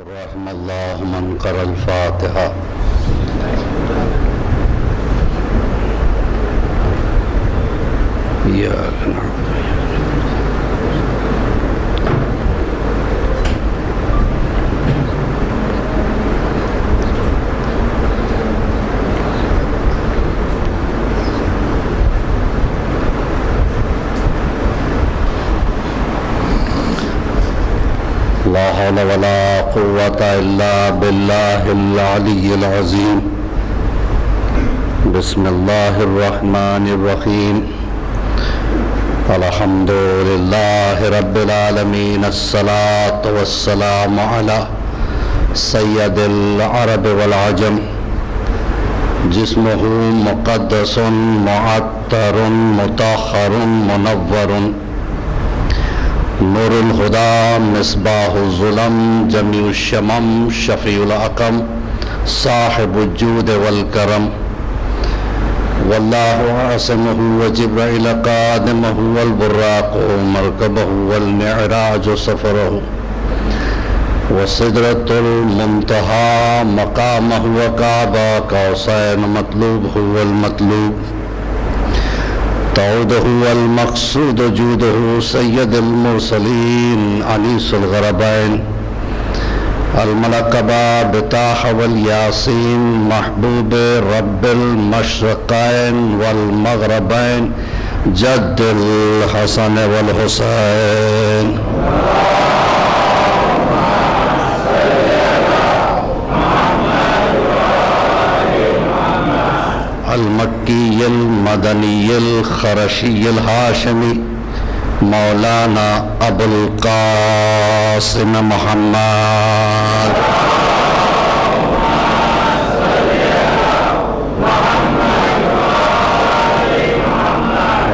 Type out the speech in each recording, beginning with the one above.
رحم الله من قرأ الفاتحة. إياك نعبد لا حول ولا قوة إلا بالله العلي العظيم. بسم الله الرحمن الرحيم. الحمد لله رب العالمين. الصلاة والسلام على سيد العرب والعجم. جسمه مقدس معطر مطهر منور. نور الہدی مصباح الظلم جمیع الشمم شفیع الاقم صاحب الجود والکرم. واللہ عاصمہ وجبرائیل قادمہ والبراق مرکبہ والمعراج سفرہ. وسدرۃ المنتہی مقامہ وکعبہ قوسین مطلوبہ والمطلوب. تعوده والمقصود جوده سید المرسلین انیس الغربین. الملقب بطاح والیاسین محبوب رب المشرقین والمغربین جد الحسن والحسین. المکی المدنی الخرشی الہاشمی مولانا ابو القاسم محمد.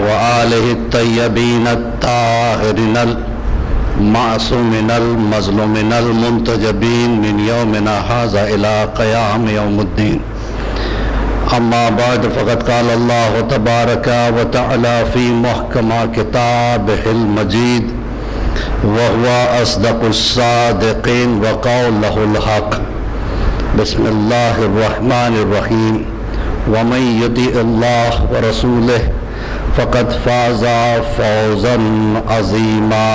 وآلہ الطیبین الطاہرین المعصومین المظلومین المنتجبین من یومنا ھذا الی قیام یوم الدین. اما بعد فقد قال اللہ تبارک و تعالی فی محکم کتابہ المجید وهو اصدق الصادقین وقولہ الحق. بسم اللہ الرحمن الرحیم. ومن یطع اللہ ورسولہ فقد فاز فوزا عظیما.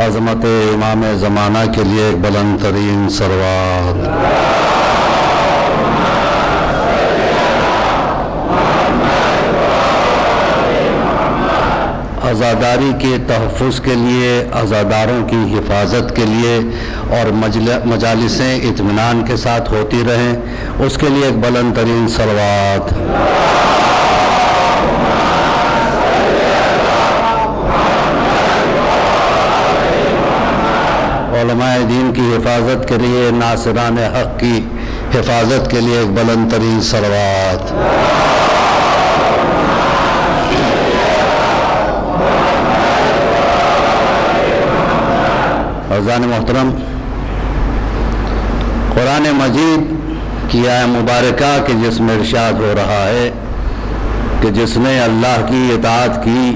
عظمت امام زمانہ کے لیے ایک بلند ترین صلوات. عزاداری کے تحفظ کے لیے، عزاداروں کی حفاظت کے لیے اور مجالسیں اطمینان کے ساتھ ہوتی رہیں، اس کے لیے ایک بلند ترین صلوات. علماء دین کی حفاظت کے لیے، ناصران حق کی حفاظت کے لیے ایک بلند ترین صلوات. عزیزان محترم، قرآن مجید کی آیہ مبارکہ کے جس میں ارشاد ہو رہا ہے کہ جس نے اللہ کی اطاعت کی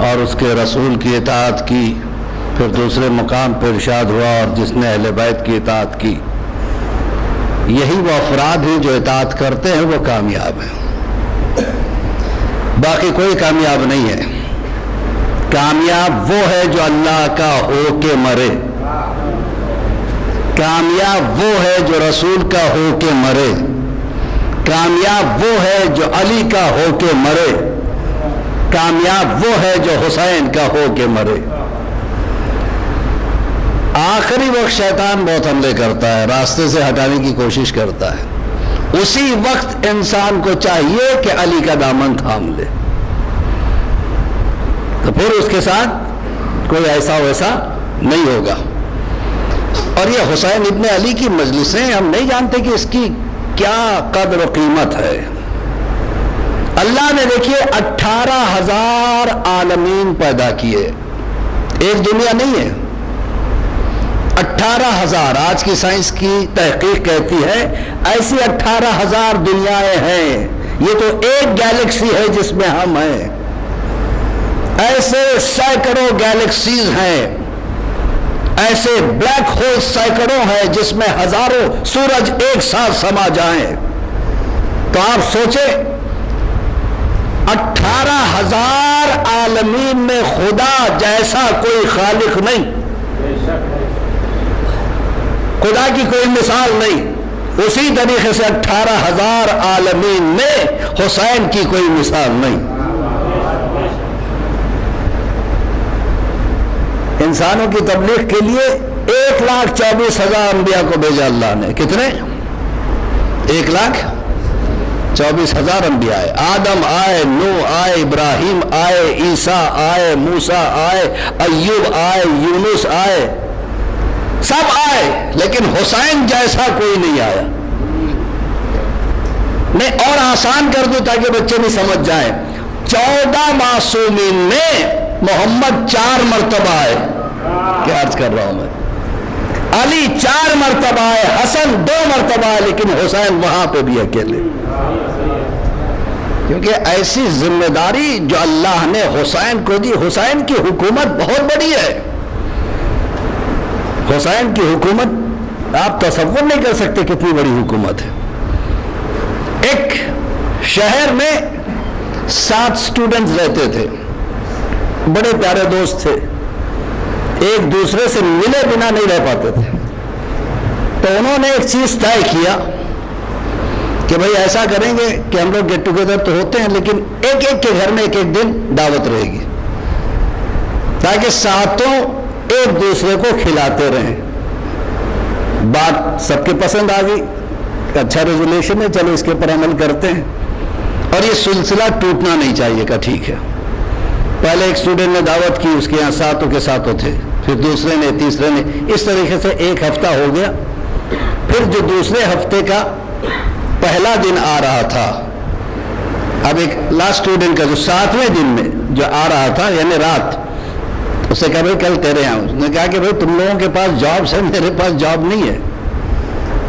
اور اس کے رسول کی اطاعت کی، پھر دوسرے مقام پر ارشاد ہوا اور جس نے اہل بیت کی اطاعت کی، یہی وہ افراد ہیں جو اطاعت کرتے ہیں وہ کامیاب ہیں. باقی کوئی کامیاب نہیں ہے. کامیاب وہ ہے جو اللہ کا ہو کے مرے. کامیاب وہ ہے جو رسول کا ہو کے مرے. کامیاب وہ ہے جو علی کا ہو کے مرے. کامیاب وہ ہے جو حسین کا ہو کے مرے. آخری وقت شیطان بہت حملے کرتا ہے، راستے سے ہٹانے کی کوشش کرتا ہے. اسی وقت انسان کو چاہیے کہ علی کا دامن تھام لے، تو پھر اس کے ساتھ کوئی ایسا ویسا نہیں ہوگا. اور یہ حسین ابن علی کی مجلسیں ہم نہیں جانتے کہ اس کی کیا قدر و قیمت ہے. اللہ نے دیکھیے 18,000 عالمین پیدا کیے، ایک دنیا نہیں ہے. 18,000 آج کی سائنس کی تحقیق کہتی ہے ایسی 18,000 دنیایں ہیں یہ تو ایک گیلیکسی ہے جس میں ہم ہیں، ایسے سینکڑوں گیلیکسیز ہیں، ایسے بلیک ہول سینکڑوں ہیں جس میں ہزاروں سورج ایک ساتھ سما جائیں۔ تو آپ سوچیں 18,000 عالمین میں خدا جیسا کوئی خالق نہیں، خدا کی کوئی مثال نہیں، اسی طریقے سے 18,000 عالمین میں حسین کی کوئی مثال نہیں۔ انسانوں کی تبلیغ کے لیے 1,24,000 انبیاء کو بھیجا اللہ نے۔ کتنے؟ 1,24,000 انبیاء آئے۔ آدم آئے، نوح آئے، ابراہیم آئے، عیسیٰ آئے، موسیٰ آئے، ایوب آئے، یونس آئے، سب آئے، لیکن حسین جیسا کوئی نہیں آیا۔ میں اور آسان کر دوں تاکہ بچے بھی سمجھ جائیں، 14 معصومین میں محمد 4 مرتبہ آئے، کیا عرض کر رہا ہوں میں، علی 4 مرتبہ آئے، حسن 2 مرتبہ آئے، لیکن حسین وہاں پہ بھی اکیلے، کیونکہ ایسی ذمہ داری جو اللہ نے حسین کو دی۔ حسین کی حکومت بہت بڑی ہے، حسین کی حکومت آپ تصور نہیں کر سکتے کتنی بڑی حکومت ہے۔ ایک شہر میں 7 سٹوڈنٹس رہتے تھے، بڑے پیارے دوست تھے، ایک دوسرے سے ملے بنا نہیں رہ پاتے تھے۔ تو انہوں نے ایک چیز طے کیا کہ بھئی ایسا کریں گے کہ ہم لوگ گیٹ ٹوگیدر تو ہوتے ہیں، لیکن ایک ایک کے گھر میں ایک ایک دن دعوت رہے گی، تاکہ ساتوں ایک دوسرے کو کھلاتے رہیں۔ بات سب کے پسند آ گئی، اچھا ریزولوشن ہے، چلو اس کے پر عمل کرتے ہیں، اور یہ سلسلہ ٹوٹنا نہیں چاہیے کہ ٹھیک ہے۔ پہلے ایک اسٹوڈنٹ نے دعوت کی، اس کے یہاں ساتوں کے ساتوں تھے، پھر دوسرے نے، تیسرے نے، اس طریقے سے ایک ہفتہ ہو گیا۔ پھر جو دوسرے ہفتے کا پہلا دن آ رہا تھا، اب ایک لاسٹ اسٹوڈنٹ کا جو 7ویں دن میں جو آ رہا تھا، یعنی رات، اس سے کہا بھائی کل تیرے یہاں۔ اس نے کہا کہ بھائی تم لوگوں کے پاس جابس ہے، میرے پاس جاب نہیں ہے،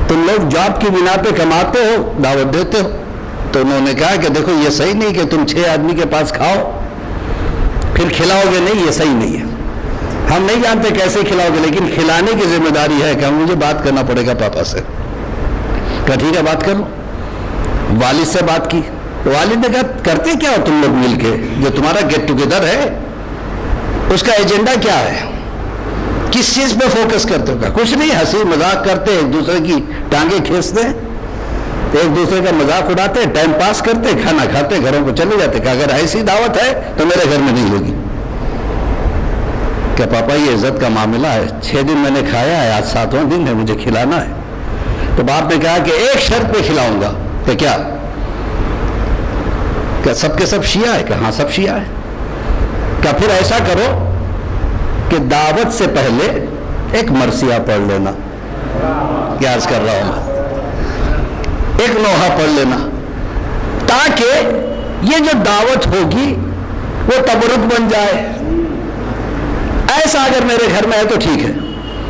تم لوگ جاب کی بنا پہ کماتے ہو، دعوت دیتے ہو۔ تو انہوں نے کہا کہ دیکھو یہ صحیح نہیں کہ تم 6 آدمی کے پاس کھاؤ پھر کھلاؤ گے نہیں، یہ صحیح نہیں ہے۔ ہم نہیں جانتے کیسے کھلاؤ گے، لیکن کھلانے کی ذمہ داری ہے کہ مجھے بات کرنا پڑے گا پاپا سے۔ کہا ٹھیک ہے بات کرو۔ والد سے بات کی، تو والد نے کہا کرتے کیا ہو تم لوگ مل کے، جو تمہارا گیٹ ٹوگیدر ہے اس کا ایجنڈا کیا ہے، کس چیز پہ فوکس کرتے ہو؟ کچھ نہیں، ہنسی مذاق کرتے، ایک دوسرے کی ٹانگیں کھینچتے ہیں، ایک دوسرے کا مذاق اڑاتے، ٹائم پاس کرتے، کھانا کھاتے، گھروں کو چلے جاتے۔ کہ اگر ایسی دعوت ہے تو میرے گھر میں نہیں ہوگی۔ کہ پاپا یہ عزت کا معاملہ ہے، 6 دن میں نے کھایا ہے، آج 7واں دن ہے، مجھے کھلانا ہے۔ تو باپ نے کہا کہ ایک شرط پہ کھلاؤں گا۔ کہ کیا؟ کہ سب کے سب شیعہ ہے؟ کہ ہاں سب شیعہ ہے۔ کہ پھر ایسا کرو کہ دعوت سے پہلے ایک مرثیہ پڑھ لینا، کیا عرض کر رہا ہوں میں، ایک نوحہ پڑھ لینا، تاکہ یہ جو دعوت ہوگی وہ تبرک بن جائے۔ ایسا اگر میرے گھر میں ہے تو ٹھیک ہے،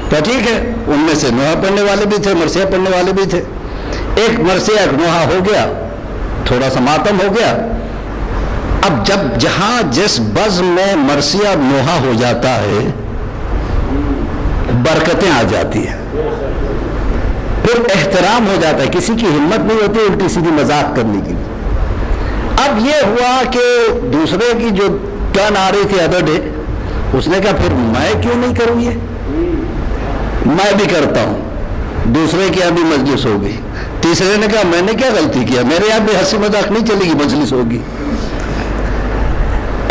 تو ٹھیک ہے۔ ان میں سے نوحہ پڑھنے والے بھی تھے، مرثیہ پڑھنے والے بھی تھے۔ ایک مرثیہ ایک نوحہ ہو گیا، تھوڑا سا ماتم ہو گیا۔ اب جب جہاں جس بزم میں مرثیہ نوحہ ہو جاتا ہے برکتیں آ جاتی ہیں، پھر احترام ہو جاتا ہے، کسی کی ہمت نہیں ہوتی الٹی سیدھی مذاق کرنے کی۔ اب یہ ہوا کہ دوسرے کی جو ٹرن آ رہی تھی ادر ڈے، اس نے کہا پھر میں کیوں نہیں کروں، یہ میں بھی کرتا ہوں۔ دوسرے کی یہاں بھی مجلس ہوگی، تیسرے نے کہا میں نے کیا غلطی کیا، میرے یہاں بھی ہنسی مذاق نہیں چلے گی، مجلس ہوگی۔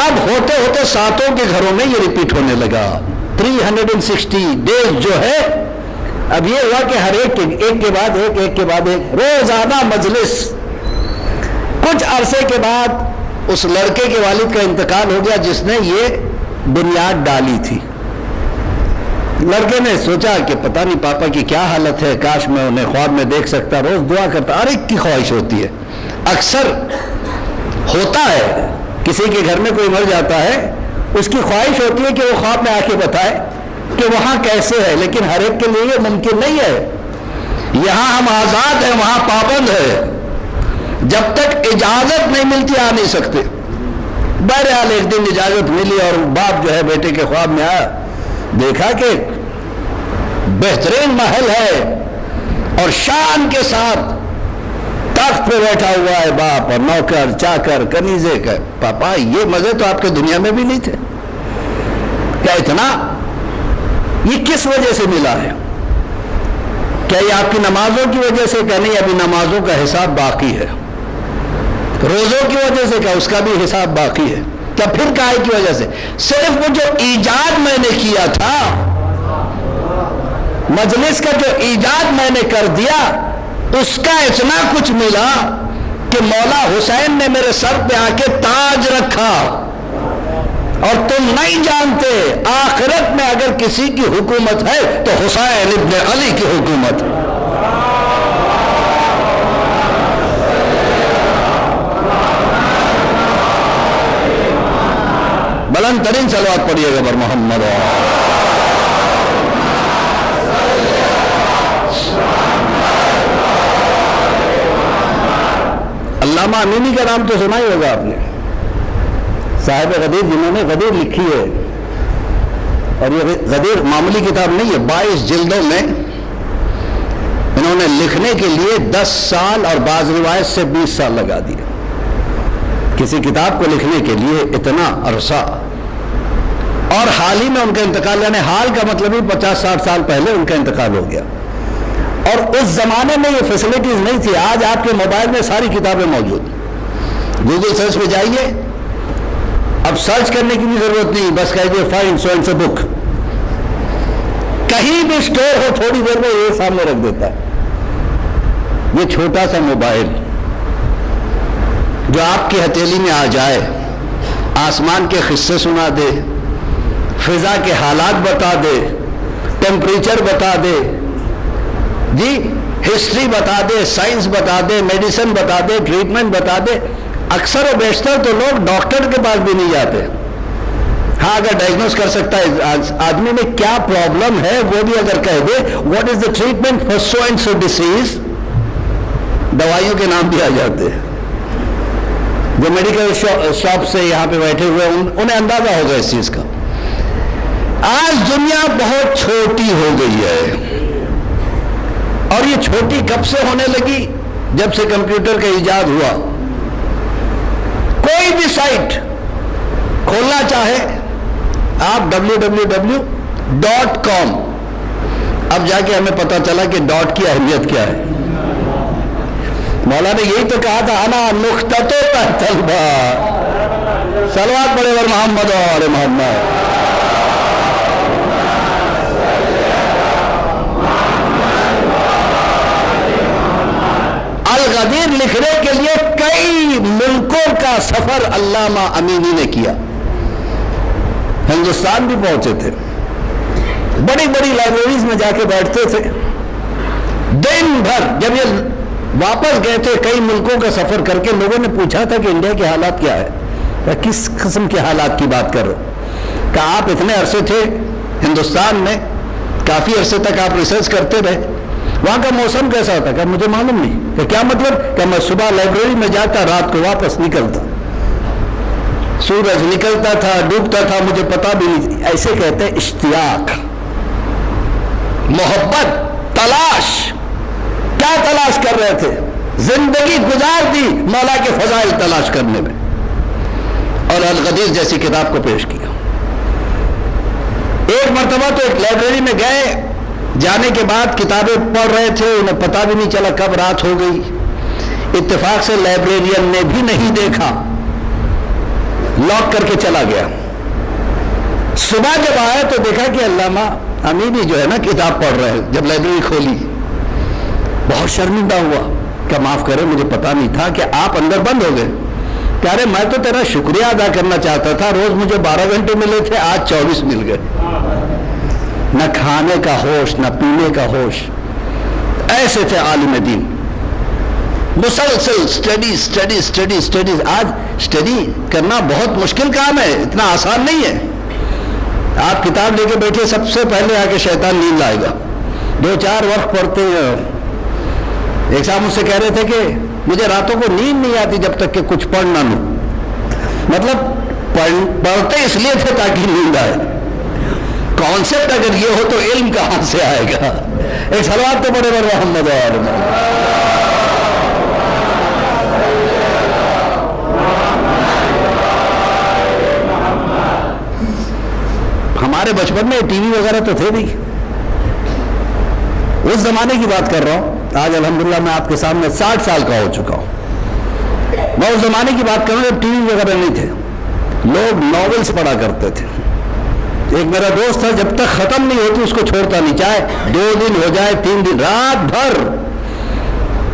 اب ہوتے ہوتے ساتوں کے گھروں میں یہ ریپیٹ ہونے لگا۔ 360 ڈیز جو ہے، اب یہ ہوا کہ ہر ایک کے بعد ایک، ایک کے بعد ایک روزانہ مجلس۔ کچھ عرصے کے بعد اس لڑکے کے والد کا انتقال ہو گیا جس نے یہ بنیاد ڈالی تھی۔ لڑکے نے سوچا کہ پتہ نہیں پاپا کی کیا حالت ہے، کاش میں انہیں خواب میں دیکھ سکتا، روز دعا کرتا۔ ہر ایک کی خواہش ہوتی ہے، اکثر ہوتا ہے، کسی کے گھر میں کوئی مر جاتا ہے، اس کی خواہش ہوتی ہے کہ وہ خواب میں آ کے بتائے کہ وہاں کیسے ہے، لیکن ہر ایک کے لیے یہ ممکن نہیں ہے۔ یہاں ہم آزاد ہیں، وہاں پابند ہے۔ جب تک اجازت نہیں ملتی آ نہیں سکتے. بہرحال ایک دن اجازت ملی اور باپ جو ہے بیٹے کے خواب میں آیا, دیکھا کہ بہترین محل ہے اور شان کے ساتھ تخت پہ بیٹھا ہوا ہے باپ, اور نوکر چاکر کنیزے کا. پاپا یہ مزے تو آپ کے دنیا میں بھی نہیں تھے, کیا اتنا یہ کس وجہ سے ملا ہے؟ کیا یہ آپ کی نمازوں کی وجہ سے؟ کہ نہیں, ابھی نمازوں کا حساب باقی ہے. روزوں کی وجہ سے؟ کیا اس کا بھی حساب باقی ہے. کیا پھر کائے کی وجہ سے؟ صرف وہ جو ایجاد میں نے کیا تھا, مجلس کا جو ایجاد میں نے کر دیا, اس کا اتنا کچھ ملا کہ مولا حسین نے میرے سر پہ آ کے تاج رکھا. اور تم نہیں جانتے آخرت میں اگر کسی کی حکومت ہے تو حسین ابن علی کی حکومت. بلند ترین صلوات پڑھیے گا بر محمد. علامہ امینی کا نام تو سنا ہی ہوگا آپ نے, صاحب غدیر, جنہوں نے غدیر لکھی ہے. اور یہ غدیر معمولی کتاب نہیں ہے, 22 جلدوں میں انہوں نے لکھنے کے لیے 10 سال اور بعض روایت سے 20 سال لگا دیے. کسی کتاب کو لکھنے کے لیے اتنا عرصہ. اور حال ہی میں ان کا انتقال, یعنی حال کا مطلب ہی 50-60 سال پہلے ان کا انتقال ہو گیا. اور اس زمانے میں یہ فیسلٹیز نہیں تھی. آج آپ کے موبائل میں ساری کتابیں موجود. گوگل سرچ پہ جائیے, اب سرچ کرنے کی بھی ضرورت نہیں, بس کہیے فائنڈ سو اینڈ سو بک, کہیں بھی اسٹور ہو تھوڑی دیر میں یہ سامنے رکھ دیتا ہے. یہ چھوٹا سا موبائل جو آپ کی ہتھیلی میں آ جائے, آسمان کے قصے سنا دے, فضا کے حالات بتا دے, ٹیمپریچر بتا دے, جی ہسٹری بتا دے, سائنس بتا دے, میڈیسن بتا دے, ٹریٹمنٹ بتا دے. اکثر و بیشتر تو لوگ ڈاکٹر کے پاس بھی نہیں جاتے. ہاں اگر ڈائگنوز کر سکتا ہے آدمی میں کیا پرابلم ہے وہ بھی اگر کہہ دے, what is the treatment for so and so disease, دوائیوں کے نام بھی آ جاتے ہیں. جو میڈیکل شاپ سے یہاں پہ بیٹھے ہوئے انہیں اندازہ ہوگا اس چیز کا. آج دنیا بہت چھوٹی ہو گئی ہے, اور یہ چھوٹی کب سے ہونے لگی؟ جب سے کمپیوٹر کا ایجاد ہوا. کوئی بھی سائٹ کھولنا چاہے آپ www.com, اب جا کے ہمیں پتا چلا کہ ڈاٹ کی اہمیت کیا ہے. مولا نے یہی تو کہا تھا, انا نقطۃ تحت البحر. صلوات پڑھے ور محمد اور محمد. الغدیر لکھنے کے لیے کئی ملکوں کا سفر علامہ امینی نے کیا. ہندوستان بھی پہنچے تھے, بڑی بڑی لائبریریز میں جا کے بیٹھتے تھے دن بھر. جب یہ واپس گئے تھے کئی ملکوں کا سفر کر کے, لوگوں نے پوچھا تھا کہ انڈیا کے حالات کیا ہے, کس قسم کے حالات کی بات کر رہے ہو؟ کہ آپ اتنے عرصے تھے ہندوستان میں, کافی عرصے تک آپ ریسرچ کرتے رہے, وہاں کا موسم کیسا ہوتا؟ کہ مجھے معلوم نہیں. کہ کیا مطلب؟ کہ میں صبح لائبریری میں جاتا, رات کو واپس نکلتا, سورج نکلتا تھا ڈوبتا تھا مجھے پتا بھی نہیں. ایسے کہتے ہیں اشتیاق, محبت, تلاش. کیا تلاش کر رہے تھے؟ زندگی گزار دی مولا کے فضائل تلاش کرنے میں, اور الغدیر جیسی کتاب کو پیش کیا. ایک مرتبہ تو ایک لائبریری میں گئے, جانے کے بعد کتابیں پڑھ رہے تھے, انہیں پتا بھی نہیں چلا کب رات ہو گئی. اتفاق سے لائبریرین نے بھی نہیں دیکھا, لاک کر کے چلا گیا. صبح جب آیا تو دیکھا کہ علامہ امینی جو ہے نا کتاب پڑھ رہے ہیں. جب لائبریری کھولی بہت شرمندہ ہوا, کیا معاف کرے مجھے پتا نہیں تھا کہ آپ اندر بند ہو گئے. کہ ارے میں تو تیرا شکریہ ادا کرنا چاہتا تھا, روز مجھے 12 گھنٹے ملے تھے, آج 24 مل گئے. نہ کھانے کا ہوش نہ پینے کا ہوش. ایسے تھے عالم دین, مسلسل اسٹڈیز. آج اسٹڈی کرنا بہت مشکل کام ہے, اتنا آسان نہیں ہے. آپ کتاب لے کے بیٹھے, سب سے پہلے آ کے شیطان نیند لائے گا. 2-4 وقت پڑھتے ہیں, ایک صاحب مجھ سے کہہ رہے تھے کہ مجھے راتوں کو نیند نہیں آتی جب تک کہ کچھ پڑھ نہ لوں. مطلب پڑھتے اس لیے تھے تاکہ نیند آئے. کانسیپٹ اگر یہ ہو تو علم کہاں سے آئے گا؟ ایک صلوات تو پڑھے بر محمد ہمارے بچپن میں ٹی وی وغیرہ تو تھے نہیں. اس زمانے کی بات کر رہا ہوں. آج الحمدللہ میں آپ کے سامنے 60 سال کا ہو چکا ہوں. میں اس زمانے کی بات کروں جب ٹی وی وغیرہ نہیں تھے. لوگ ناولس پڑھا کرتے تھے. ایک میرا دوست تھا, جب تک ختم نہیں ہوتی اس کو چھوڑتا نہیں, چاہے 2 دن ہو جائے 3 دن, رات بھر.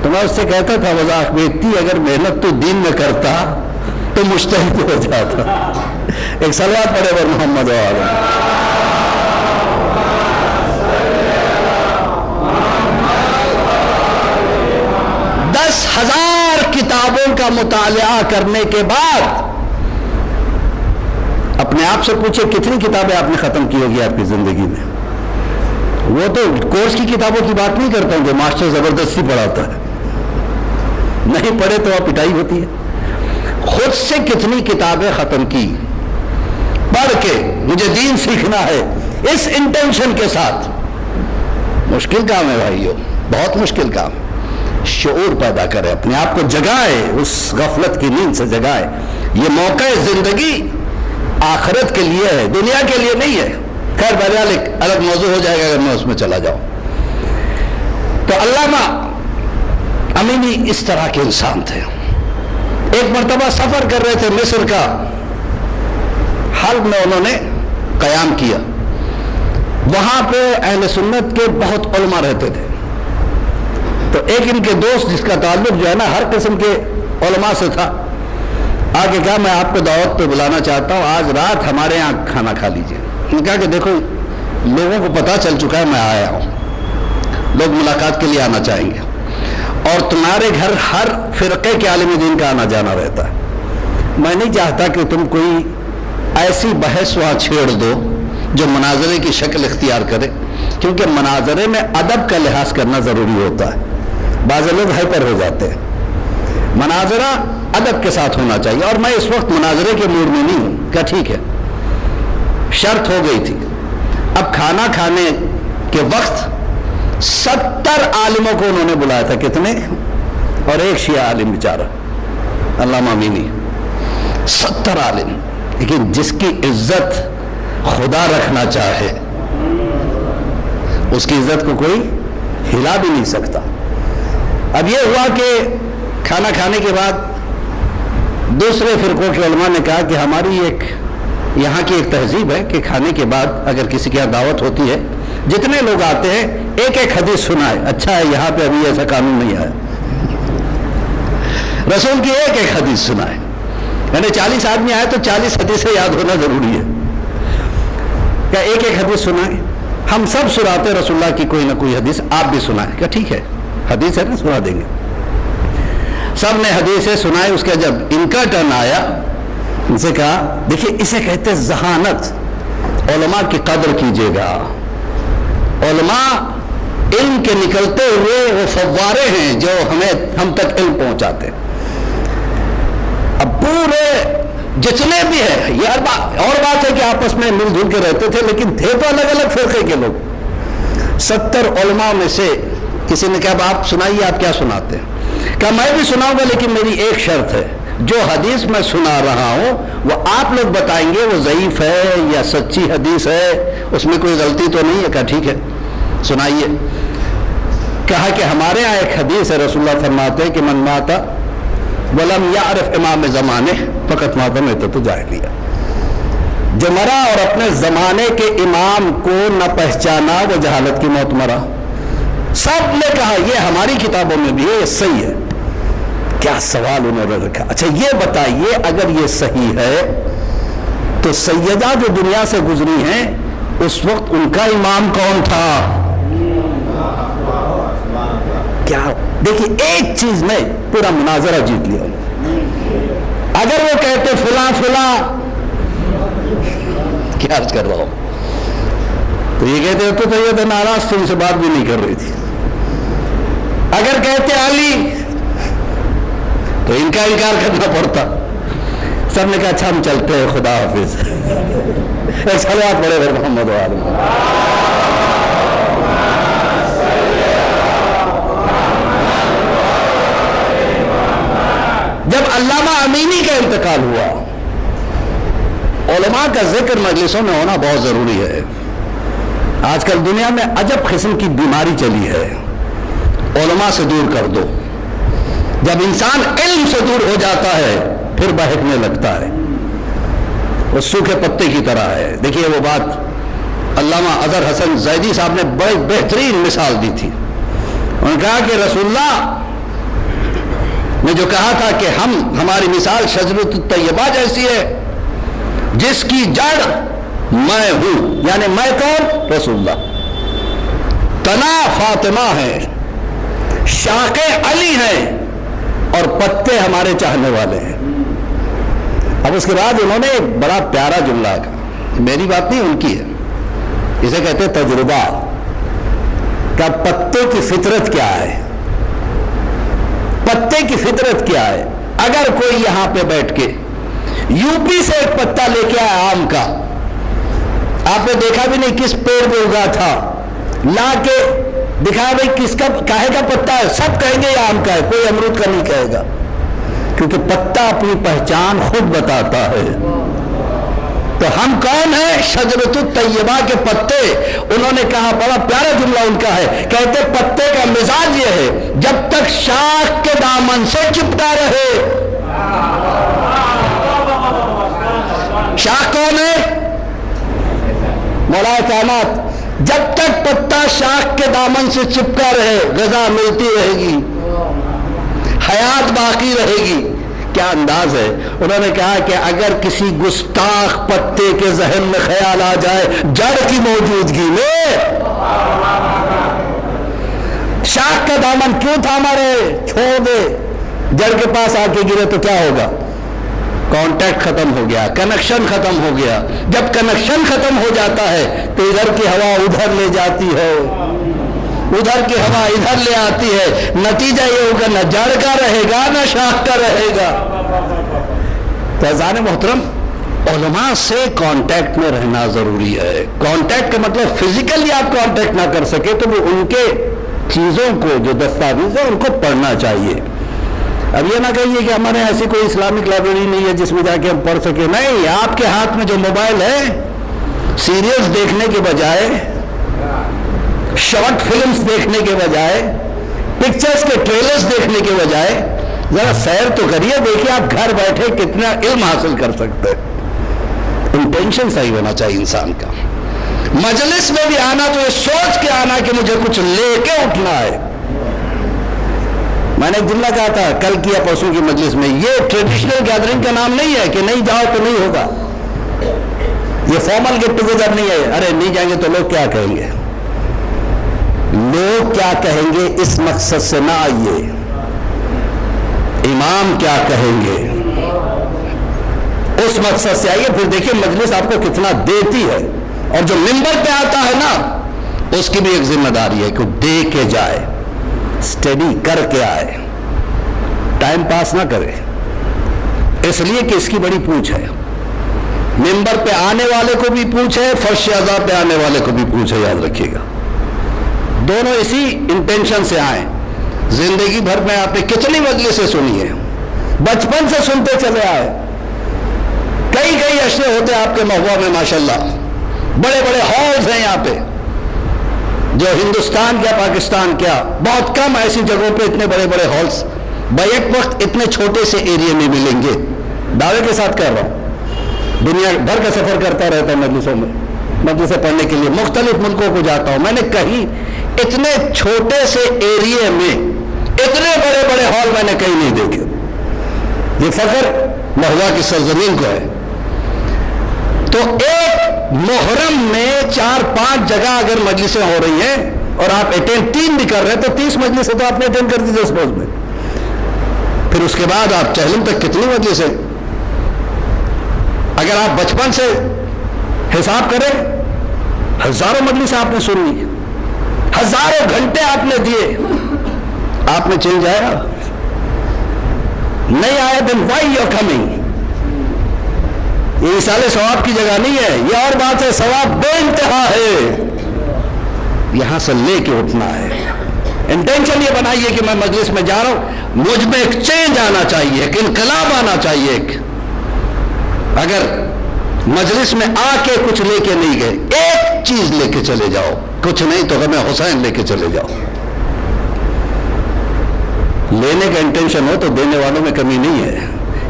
تو میں اس سے کہتا تھا مذاق میں, اتنی اگر محنت تو دین میں کرتا تو مجتہد ہو جاتا. ایک صلوات پڑھے بر محمد وآلہ. 10,000 کتابوں کا مطالعہ کرنے کے بعد اپنے آپ سے پوچھے کتنی کتابیں آپ نے ختم کی ہوگی آپ کی زندگی میں. وہ تو کورس کی کتابوں کی بات نہیں کرتا ہوں جو ماسٹر زبردستی پڑھاتا ہے. نہیں پڑھے تو آپ پٹائی ہوتی ہے. خود سے کتنی کتابیں ختم کی پڑھ کے مجھے دین سیکھنا ہے اس انٹینشن کے ساتھ. مشکل کام ہے بھائیو, بہت مشکل کام. شعور پیدا کرے, اپنے آپ کو جگائے, اس غفلت کی نیند سے جگائے. یہ موقع زندگی آخرت کے لیے ہے, دنیا کے لیے نہیں ہے. خیر بہرحال ایک الگ موضوع ہو جائے گا اگر میں اس میں چلا جاؤں. تو علامہ امینی اس طرح کے انسان تھے. ایک مرتبہ سفر کر رہے تھے مصر کا حلب میں, انہوں نے قیام کیا. وہاں پہ اہل سنت کے بہت علماء رہتے تھے. تو ایک ان کے دوست جس کا تعلق جو ہے نا ہر قسم کے علماء سے تھا, آگے کہا میں آپ کو دعوت پہ بلانا چاہتا ہوں, آج رات ہمارے یہاں کھانا کھا لیجئے. انہوں نے کہا کہ دیکھو لوگوں کو پتہ چل چکا ہے میں آیا ہوں, لوگ ملاقات کے لیے آنا چاہیں گے, اور تمہارے گھر ہر فرقے کے عالم دین کا آنا جانا رہتا ہے. میں نہیں چاہتا کہ تم کوئی ایسی بحث وہاں چھیڑ دو جو مناظرے کی شکل اختیار کرے, کیونکہ مناظرے میں ادب کا لحاظ کرنا ضروری ہوتا ہے. بعض لوگ ہائپر ہو جاتے ہیں. مناظرہ ادب کے ساتھ ہونا چاہیے, اور میں اس وقت مناظرے کے موڈ میں نہیں ہوں. کیا ٹھیک ہے, شرط ہو گئی تھی. اب کھانا کھانے کے وقت 70 عالموں کو انہوں نے بلایا تھا. کتنے؟ اور ایک شیعہ عالم بیچارہ علامہ امینی. 70 عالم. لیکن جس کی عزت خدا رکھنا چاہے اس کی عزت کو کوئی ہلا بھی نہیں سکتا. اب یہ ہوا کہ کھانا کھانے کے بعد دوسرے فرقوں کے علماء نے کہا کہ ہماری یہاں کی ایک تہذیب ہے کہ کھانے کے بعد اگر کسی کی دعوت ہوتی ہے, جتنے لوگ آتے ہیں ایک ایک حدیث سنائے. اچھا ہے, یہاں پہ ابھی ایسا قانون نہیں آیا. رسول کی ایک ایک حدیث سنائے. یعنی 40 آدمی آئے تو 40 حدیثیں یاد ہونا ضروری ہے. کیا ایک ایک حدیث سنائے؟ ہم سب سناتے رسول اللہ کی کوئی نہ کوئی حدیث, آپ بھی سنائیں. کیا ٹھیک ہے, حدیث ہے نا, سنا دیں گے. سب نے حدیثیں سنائے. اس کا جب ان کا ٹرن آیا, ان سے کہا دیکھیے اسے کہتے ذہانت. علماء کی قدر کیجیے گا. علماء علم کے نکلتے ہوئے وہ فوارے ہیں جو ہم تک علم پہنچاتے. اب پورے جتنے بھی ہیں, یہ اور بات ہے کہ آپس میں مل جل کے رہتے تھے لیکن تھے تو الگ الگ فرقے کے لوگ. 70 علماء میں سے کسی نے کہا آپ سنائیے, آپ کیا سناتے ہیں؟ کہا میں بھی سناؤں گا لیکن میری ایک شرط ہے, جو حدیث میں سنا رہا ہوں وہ آپ لوگ بتائیں گے وہ ضعیف ہے یا سچی حدیث ہے, اس میں کوئی غلطی تو نہیں ہے. کہا ٹھیک ہے سنائیے. کہا کہ ہمارے یہاں ایک حدیث ہے, رسول اللہ فرماتے ہیں کہ من ماتا ولم یعرف امام زمانے فقط ماتا میں تو جاہلیہ. جو مرا اور اپنے زمانے کے امام کو نہ پہچانا وہ جہالت کی موت مرا. سب نے کہا یہ ہماری کتابوں میں بھی ہے, یہ صحیح ہے. کیا سوال انہوں نے رکھا, اچھا یہ بتائیے اگر یہ صحیح ہے تو سیدہ جو دنیا سے گزری ہیں اس وقت ان کا امام کون تھا؟ کیا دیکھیے ایک چیز میں پورا مناظرہ جیت لیا. اگر وہ کہتے فلاں فلاں, کیا عرض کر رہا ہوں, تو یہ کہتے تو یہ ناراض تھی, ان سے بات بھی نہیں کر رہی تھی. اگر کہتے علی تو ان کا انکار کرنا پڑتا. سب نے کہا اچھا ہم چلتے ہیں, خدا حافظ. صلوات پڑھے پھر محمد و آل محمد. جب علامہ امینی کا انتقال ہوا, علماء کا ذکر مجلسوں میں ہونا بہت ضروری ہے. آج کل دنیا میں عجب قسم کی بیماری چلی ہے, علماء سے دور کر دو. جب انسان علم سے دور ہو جاتا ہے پھر بہکنے لگتا ہے, وہ سوکھے پتے کی طرح ہے. دیکھیے وہ بات علامہ اظہر حسن زیدی صاحب نے بڑی بہترین مثال دی تھی. انہوں نے کہا کہ رسول اللہ نے جو کہا تھا کہ ہماری مثال شجرۃ الطیبہ جیسی ہے جس کی جڑ میں ہوں, یعنی میں کون؟ رسول اللہ. تنا فاطمہ ہے, شاخیں علی ہیں, اور پتے ہمارے چاہنے والے ہیں. اب اس کے بعد انہوں نے ایک بڑا پیارا جملہ کہا, میری بات نہیں ان کی ہے, اسے کہتے تجربہ. کہ پتے کی فطرت کیا ہے, پتے کی فطرت کیا ہے. اگر کوئی یہاں پہ بیٹھ کے یو پی سے ایک پتا لے کے آیا آم کا, آپ نے دیکھا بھی نہیں کس پیڑ پہ اگا تھا, لا کے دکھایا بھائی کس کا کاہے کا پتا ہے, سب کہیں گے یہ آم کا ہے, کوئی امرود کا نہیں کہے گا, کیونکہ پتا اپنی پہچان خود بتاتا ہے. تو ہم کون ہیں؟ شجرۃ الطیبہ کے پتے. انہوں نے کہا, بڑا پیارا جملہ ان کا ہے, کہتے پتے کا مزاج یہ ہے جب تک شاخ کے دامن سے چپٹا رہے. شاخ کون ہے؟ مولا کائنات. جب تک پتا شاخ کے دامن سے چپکا رہے غذا ملتی رہے گی, حیات باقی رہے گی. کیا انداز ہے. انہوں نے کہا کہ اگر کسی گستاخ پتے کے ذہن میں خیال آ جائے جڑ کی موجودگی میں, شاخ کا دامن کیوں تھاما رہے, چھوڑ دے, جڑ کے پاس آ کے گرے تو کیا ہوگا؟ کانٹیکٹ ختم ہو گیا, کنیکشن ختم ہو گیا. جب کنیکشن ختم ہو جاتا ہے تو ادھر کی ہوا ادھر لے جاتی ہے, ادھر کی ہوا ادھر لے آتی ہے. نتیجہ یہ ہوگا نہ جڑ کا رہے گا نہ شاخ کا رہے گا. تو عزیزان محترم, علماء سے کانٹیکٹ میں رہنا ضروری ہے. کانٹیکٹ کا مطلب فزیکلی آپ کانٹیکٹ نہ کر سکے تو وہ ان کے چیزوں کو جو دستاویز ہے ان کو پڑھنا چاہیے. اب یہ نہ کہیے کہ ہمارے ایسی کوئی اسلامک لائبریری نہیں ہے جس میں جا کے ہم پڑھ سکیں. نہیں, آپ کے ہاتھ میں جو موبائل ہے, سیریلز دیکھنے کے بجائے, شارٹ فلمز دیکھنے کے بجائے, پکچرز کے ٹریلرز دیکھنے کے بجائے ذرا سیر تو کریے. دیکھیے آپ گھر بیٹھے کتنا علم حاصل کر سکتے ہیں. انٹینشن صحیح ہونا چاہیے انسان کا. مجلس میں بھی آنا تو یہ سوچ کے آنا کہ مجھے کچھ لے کے اٹھنا ہے. میں نے ایک جملہ کہا تھا کل کیا پرسوں کی مجلس میں, یہ ٹریڈیشنل گیدرنگ کا نام نہیں ہے کہ نہیں جاؤ تو نہیں ہوگا. یہ فارمل گیٹ ٹوگیدر نہیں ہے. ارے نہیں جائیں گے تو لوگ کیا کہیں گے, لوگ کیا کہیں گے اس مقصد سے نہ آئیے. امام کیا کہیں گے اس مقصد سے آئیے. پھر دیکھیے مجلس آپ کو کتنا دیتی ہے, اور جو ممبر پہ آتا ہے نا اس کی بھی ایک ذمہ داری ہے کہ دے کے جائے, اسٹڈی کر کے آئے, ٹائم پاس نہ کرے. اس لیے کہ اس کی بڑی پوچھ ہے. ممبر پہ آنے والے کو بھی پوچھ ہے, فرش اعضاء پہ آنے والے کو بھی پوچھ ہے. یاد رکھیے گا, دونوں اسی انٹینشن سے آئیں. زندگی بھر میں آپ نے کتنی مجلسیں سنی ہے, بچپن سے سنتے چلے آئے. کئی کئی اشرے ہوتے آپ کے مہوا میں ماشاءاللہ, بڑے بڑے ہالز ہیں یہاں پہ, جو ہندوستان کیا پاکستان کیا بہت کم ایسی جگہوں پہ اتنے بڑے بڑے ہالز بیک وقت اتنے چھوٹے سے ایریا میں ملیں گے. دعوے کے ساتھ کر رہا ہوں, دنیا بھر کا سفر کرتا رہتا ہوں مجلسوں میں, مجلسیں پڑھنے کے لیے مختلف ملکوں کو جاتا ہوں. میں نے کہیں اتنے چھوٹے سے ایریے میں اتنے بڑے بڑے ہال میں نے کہیں نہیں دیکھے. یہ فخر مہوا کی سرزمین کو ہے. تو ایک محرم میں 4-5 جگہ اگر مجلسیں ہو رہی ہیں اور آپ اٹینڈ 3 بھی کر رہے ہیں تو 30 مجلسیں تو آپ نے اٹینڈ کر دی تھی اس روز میں. پھر اس کے بعد آپ چہلم تک کتنی مجلسیں, اگر آپ بچپن سے حساب کریں ہزاروں مجلسیں آپ نے سن لی, ہزاروں گھنٹے آپ نے دیے. آپ میں چینج آیا؟ نہیں آیا؟ دین وائی یو آر کمنگ؟ یہ اصالہ ثواب کی جگہ نہیں ہے، یہ اور بات ہے، ثواب بے انتہا ہے، یہاں سے لے کے اٹھنا ہے۔ انٹینشن یہ بنائیے کہ میں مجلس میں جا رہا ہوں، مجھ میں ایک چینج آنا چاہیے، ایک انقلاب آنا چاہیے۔ ایک اگر مجلس میں آ کے کچھ لے کے نہیں گئے، ایک چیز لے کے چلے جاؤ، کچھ نہیں تو غم حسین لے کے چلے جاؤ۔ لینے کا انٹینشن ہو تو دینے والوں میں کمی نہیں ہے،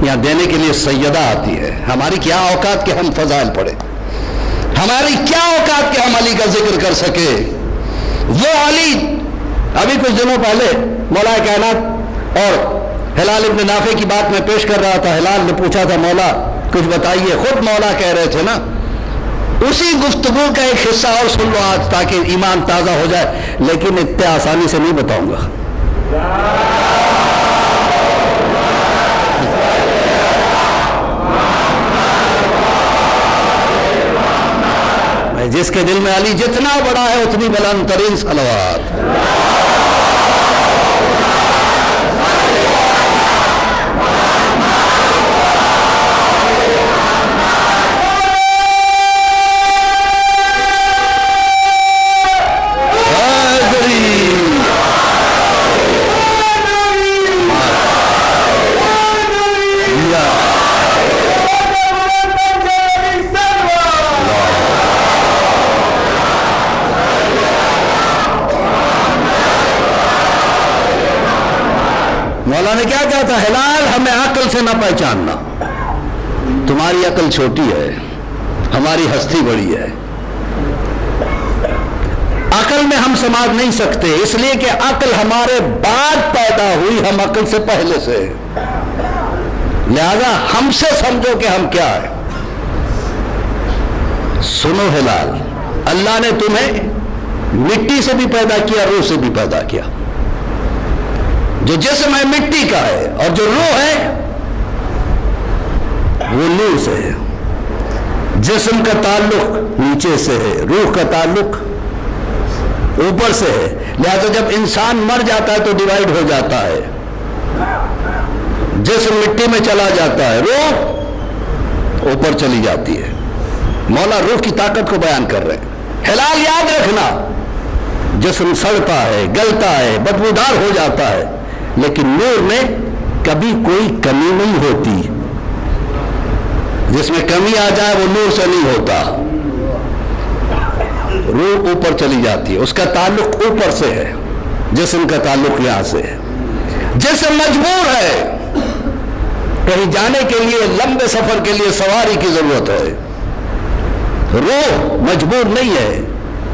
یہاں دینے کے لیے سیدہ آتی ہے۔ ہماری کیا اوقات کہ ہم فضائل پڑھیں، ہماری کیا اوقات کہ ہم علی کا ذکر کر سکے۔ وہ علی ابھی کچھ دنوں پہلے مولا کائنات اور ہلال ابن نافع کی بات میں پیش کر رہا تھا۔ ہلال نے پوچھا تھا مولا کچھ بتائیے، خود مولا کہہ رہے تھے نا، اسی گفتگو کا ایک حصہ اور سن لو آج تاکہ ایمان تازہ ہو جائے، لیکن اتنے آسانی سے نہیں بتاؤں گا۔ جس کے دل میں علی جتنا بڑا ہے اتنی بلند ترین صلوات۔ مولا نے کیا کہا تھا؟ ہلال ہمیں عقل سے نہ پہچاننا، تمہاری عقل چھوٹی ہے، ہماری ہستی بڑی ہے، عقل میں ہم سمجھ نہیں سکتے، اس لیے کہ عقل ہمارے بعد پیدا ہوئی، ہم عقل سے پہلے سے، لہذا ہم سے سمجھو کہ ہم کیا ہے۔ سنو ہلال، اللہ نے تمہیں مٹی سے بھی پیدا کیا، روح سے بھی پیدا کیا۔ جو جسم ہے مٹی کا ہے اور جو روح ہے وہ نور سے ہے۔ جسم کا تعلق نیچے سے ہے، روح کا تعلق اوپر سے ہے، لہذا جب انسان مر جاتا ہے تو ڈیوائیڈ ہو جاتا ہے، جسم مٹی میں چلا جاتا ہے، روح اوپر چلی جاتی ہے۔ مولا روح کی طاقت کو بیان کر رہے ہیں۔ ہلال یاد رکھنا، جسم سڑتا ہے، گلتا ہے، بدبودار ہو جاتا ہے، لیکن نور میں کبھی کوئی کمی نہیں ہوتی۔ جس میں کمی آ جائے وہ نور سے نہیں ہوتا، روح اوپر چلی جاتی ہے، اس کا تعلق اوپر سے ہے، جسم کا تعلق یہاں سے ہے۔ جسم مجبور ہے، کہیں جانے کے لیے، لمبے سفر کے لیے سواری کی ضرورت ہے، روح مجبور نہیں ہے،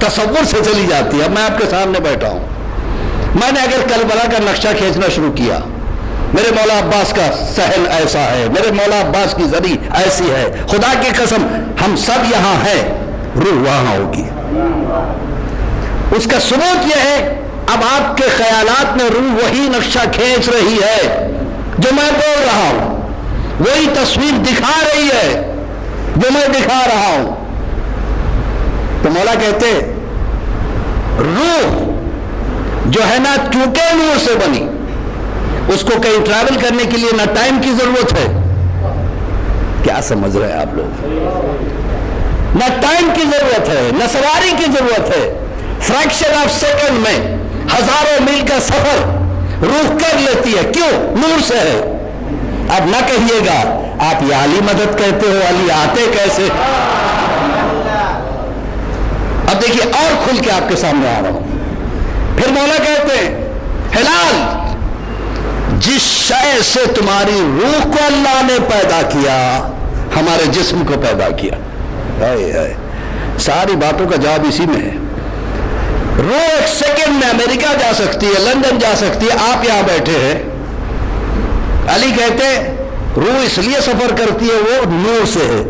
تصور سے چلی جاتی ہے۔ اب میں آپ کے سامنے بیٹھا ہوں، میں نے اگر کربلا کا نقشہ کھینچنا شروع کیا، میرے مولا عباس کا صحن ایسا ہے، میرے مولا عباس کی زری ایسی ہے، خدا کی قسم ہم سب یہاں ہیں، روح وہاں ہوگی۔ اس کا ثبوت یہ ہے، اب آپ کے خیالات میں روح وہی نقشہ کھینچ رہی ہے جو میں بول رہا ہوں، وہی تصویر دکھا رہی ہے جو میں دکھا رہا ہوں۔ تو مولا کہتے روح جو ہے نا چونکہ نور سے بنی، اس کو کہیں ٹریول کرنے کے لیے نہ ٹائم کی ضرورت ہے، کیا سمجھ رہے ہیں آپ لوگ؟ نہ ٹائم کی ضرورت ہے، نہ سواری کی ضرورت ہے، فریکشن آف سیکنڈ میں ہزاروں میل کا سفر روح کر لیتی ہے، کیوں؟ نور سے ہے۔ اب نہ کہیے گا آپ یہ علی مدد کہتے ہو، علی آتے کیسے؟ اب دیکھیے اور کھل کے آپ کے سامنے آ رہا ہوں۔ پھر مولا کہتے ہیں ہلال، جس شے سے تمہاری روح کو اللہ نے پیدا کیا، ہمارے جسم کو پیدا کیا۔ ساری باتوں کا جواب اسی میں ہے۔ روح ایک سیکنڈ میں امریکہ جا سکتی ہے، لندن جا سکتی ہے، آپ یہاں بیٹھے ہیں۔ علی کہتے ہیں روح اس لیے سفر کرتی ہے، وہ نور سے ہے،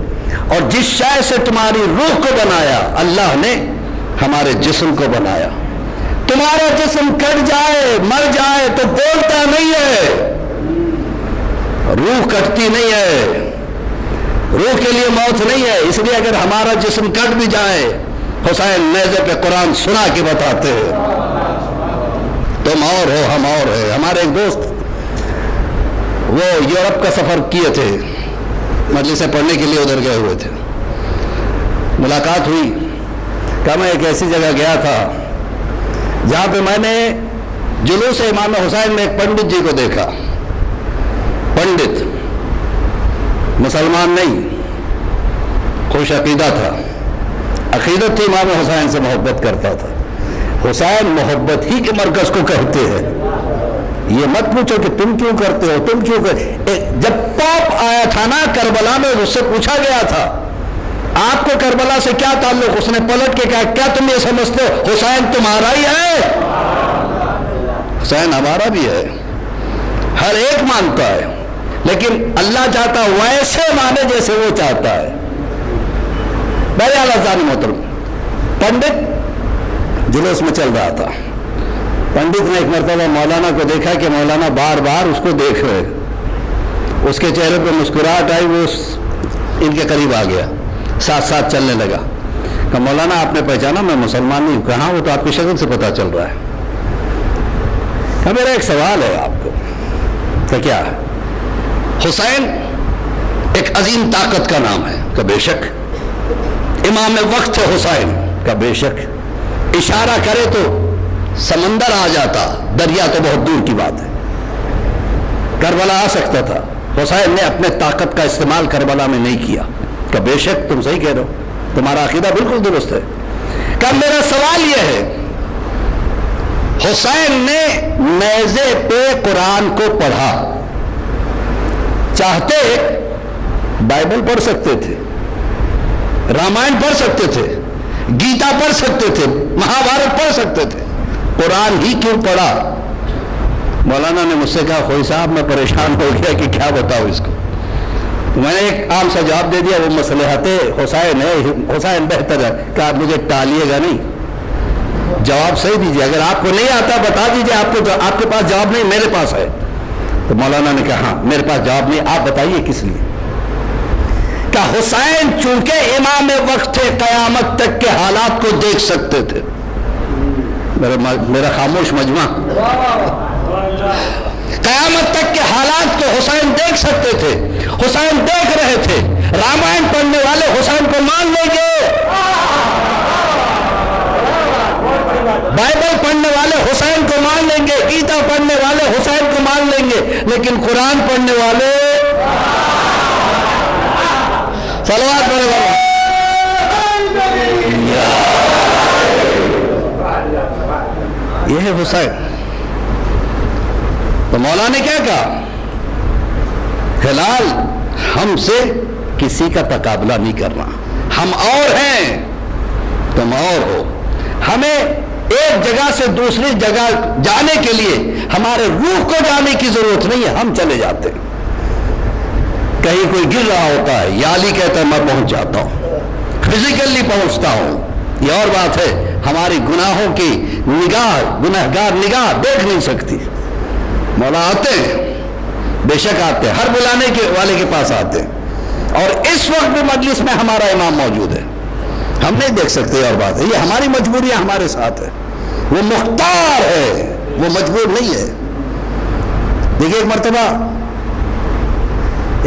اور جس شے سے تمہاری روح کو بنایا اللہ نے، ہمارے جسم کو بنایا۔ تمہارا جسم کٹ جائے، مر جائے تو بولتا نہیں ہے، روح کٹتی نہیں ہے، روح کے لیے موت نہیں ہے۔ اس لیے اگر ہمارا جسم کٹ بھی جائے، حسین نیزے پہ قرآن سنا کے بتاتے ہیں، تم اور ہو ہم اور ہیں. ہمارے ایک دوست وہ یورپ کا سفر کیے تھے, مجلسیں پڑھنے کے لیے ادھر گئے ہوئے تھے. ملاقات ہوئی, کہا میں ایک ایسی جگہ گیا تھا جہاں پہ میں نے جلوس امام حسین میں ایک پنڈت جی کو دیکھا. پنڈت, مسلمان نہیں, خوش عقیدہ تھا. عقیدت تھی امام حسین سے محبت کرتا تھا. حسین محبت ہی کے مرکز کو کہتے ہیں. یہ مت پوچھو کہ تم کیوں کرتے ہو, تم کیوں جب پاپ آیا تھا نا کربلا میں, اس سے پوچھا گیا تھا آپ کو کربلا سے کیا تعلق, اس نے پلٹ کے کہا کیا تم یہ سمجھتے ہو حسین تمہارا ہی ہے؟ حسین ہمارا بھی ہے, ہر ایک مانتا ہے, لیکن اللہ چاہتا ویسے مانے جیسے وہ چاہتا ہے. بہرحال عزیزان محترم, پنڈت جلوس میں چل رہا تھا. پنڈت نے ایک مرتبہ مولانا کو دیکھا کہ مولانا بار بار اس کو دیکھ رہے. اس کے چہرے پہ مسکراہٹ آئی, وہ ان کے قریب آ گیا, ساتھ ساتھ چلنے لگا. کہ مولانا آپ نے پہچانا میں مسلمان نہیں ہوں. کہاں, وہ تو آپ کی شکل سے پتہ چل رہا ہے. کہ میرا ایک سوال ہے آپ کو. کہ کیا ہے؟ حسین ایک عظیم طاقت کا نام ہے. کہ بے شک. امام وقت ہے حسین. کا بے شک. اشارہ کرے تو سمندر آ جاتا, دریا تو بہت دور کی بات ہے. کربلا آ سکتا تھا, حسین نے اپنے طاقت کا استعمال کربلا میں نہیں کیا. کہ بے شک تم صحیح کہہ رہے ہو, تمہارا عقیدہ بالکل درست ہے. کہ میرا سوال یہ ہے, حسین نے نیزے پہ قرآن کو پڑھا, چاہتے بائبل پڑھ سکتے تھے, رامائن پڑھ سکتے تھے, گیتا پڑھ سکتے تھے, مہابھارت پڑھ سکتے تھے, قرآن ہی کیوں پڑھا؟ مولانا نے مجھ سے کہا خوئی صاحب میں پریشان ہو گیا کہ کیا بتاؤ اس کو. میں نے ایک عام سا جواب دے دیا, وہ مصلحت حسین ہے, حسین بہتر ہے. کہ آپ مجھے ٹالیے گا نہیں, جواب صحیح دیجیے. اگر آپ کو نہیں آتا بتا دیجیے, آپ کے پاس جواب نہیں, میرے پاس ہے. تو مولانا نے کہا ہاں میرے پاس جواب نہیں, آپ بتائیے کس لیے. کہ حسین چونکہ امام وقت تھے, قیامت تک کے حالات کو دیکھ سکتے تھے. میرا خاموش مجمع, قیامت تک کے حالات کو حسین دیکھ سکتے تھے. حسین دیکھ رہے تھے. رامائن پڑھنے والے حسین کو مان لیں گے, بائبل پڑھنے والے حسین کو مان لیں گے, گیتا پڑھنے والے حسین کو مان لیں گے, لیکن قرآن پڑھنے والے صلوات پڑھنے والے یہ ہے حسین. تو مولا نے کیا کہا, ہلال ہم سے کسی کا تقابلہ نہیں کرنا, ہم اور ہیں تم اور ہو. ہمیں ایک جگہ سے دوسری جگہ جانے کے لیے ہمارے روح کو جانے کی ضرورت نہیں ہے, ہم چلے جاتے. کہیں کوئی گر رہا ہوتا ہے, یا علی کہتا ہے میں پہنچ جاتا ہوں, فزیکلی پہنچتا ہوں. یہ اور بات ہے, ہماری گناہوں کی نگاہ, گنہگار نگاہ دیکھ نہیں سکتی. مولا آتے ہیں, بے شک آتے ہیں, ہر بلانے کے والے کے پاس آتے ہیں. اور اس وقت بھی مجلس میں ہمارا امام موجود ہے, ہم نہیں دیکھ سکتے. اور بات ہے, یہ ہماری مجبوریاں ہمارے ساتھ ہے. وہ مختار ہے, وہ مجبور نہیں ہے. دیکھیے ایک مرتبہ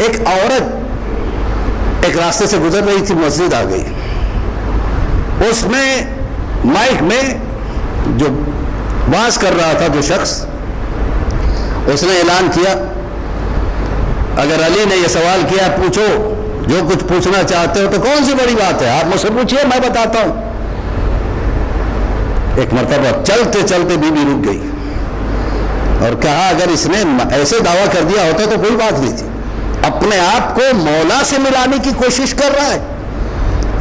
ایک عورت ایک راستے سے گزر رہی تھی, مسجد آ گئی. اس میں مائک میں جو واز کر رہا تھا جو شخص, اس نے اعلان کیا اگر علی نے یہ سوال کیا پوچھو جو کچھ پوچھنا چاہتے ہو, تو کون سی بڑی بات ہے, آپ مجھ سے پوچھئے میں بتاتا ہوں. ایک مرتبہ چلتے چلتے بی بی رک گئی اور کہا اگر اس نے ایسے دعویٰ کر دیا ہوتا تو کوئی بات نہیں تھی. اپنے آپ کو مولا سے ملانے کی کوشش کر رہا ہے,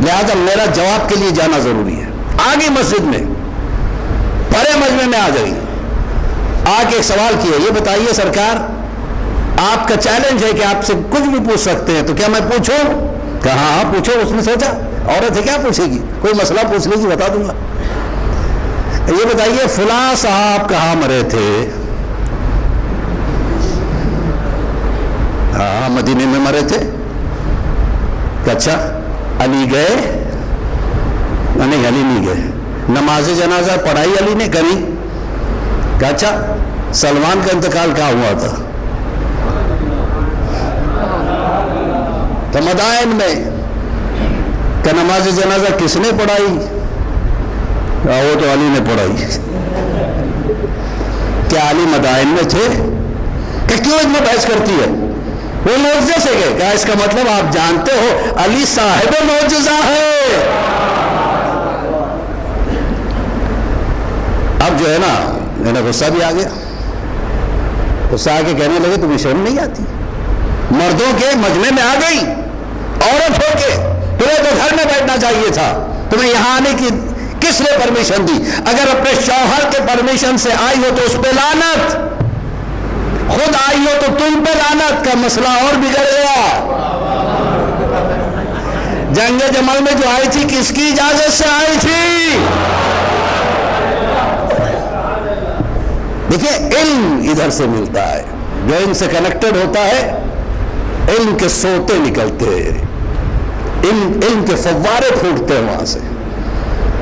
لہذا میرا جواب کے لیے جانا ضروری ہے. آگے مسجد میں بڑے مجمع میں آ گئی, آ کے ایک سوال کیا, یہ بتائیے سرکار آپ کا چیلنج ہے کہ آپ سے کچھ بھی پوچھ سکتے ہیں, تو کیا میں پوچھوں؟ کہا ہاں پوچھو. اس نے سوچا عورت ہے کیا پوچھے گی, کوئی مسئلہ پوچھ لے گی بتا دوں گا. یہ بتائیے فلاں صاحب کہاں مرے تھے؟ ہاں مدینے میں مرے تھے. اچھا علی گئے؟ نہیں علی نہیں گئے. نماز جنازہ پڑھائی علی نے کری؟ کہ اچھا سلمان کا انتقال کہاں ہوا تھا؟ تو مدائن میں کہ نماز جنازہ کس نے پڑھائی؟ وہ تو علی نے پڑھائی۔ کیا علی مدائن میں تھے؟ کہ کیوں اس میں بحث کرتی ہے؟ وہ معجزے سے گئے۔ کہا اس کا مطلب آپ جانتے ہو علی صاحب معجزہ ہے۔ اب جو ہے نا انہیں غصہ بھی آ گیا، غصہ آ کے کہنے لگے تمہیں شرم نہیں آتی؟ مردوں کے مجمع میں آ گئی عورت ہو کے، تمہیں تو گھر میں بیٹھنا چاہیے تھا، تمہیں یہاں آنے کی کس نے پرمیشن دی؟ اگر اپنے شوہر کے پرمیشن سے آئی ہو تو اس پہ لعنت، خود آئی ہو تو تم پہ لعنت، کا مسئلہ اور بگڑ گیا۔ جنگ جمل میں جو آئی تھی کس کی اجازت سے آئی تھی؟ دیکھیں علم ادھر سے ملتا ہے، جو ان سے کنیکٹڈ ہوتا ہے علم کے سوتے نکلتے ہیں، علم کے فوارے پھوٹتے ہیں وہاں سے۔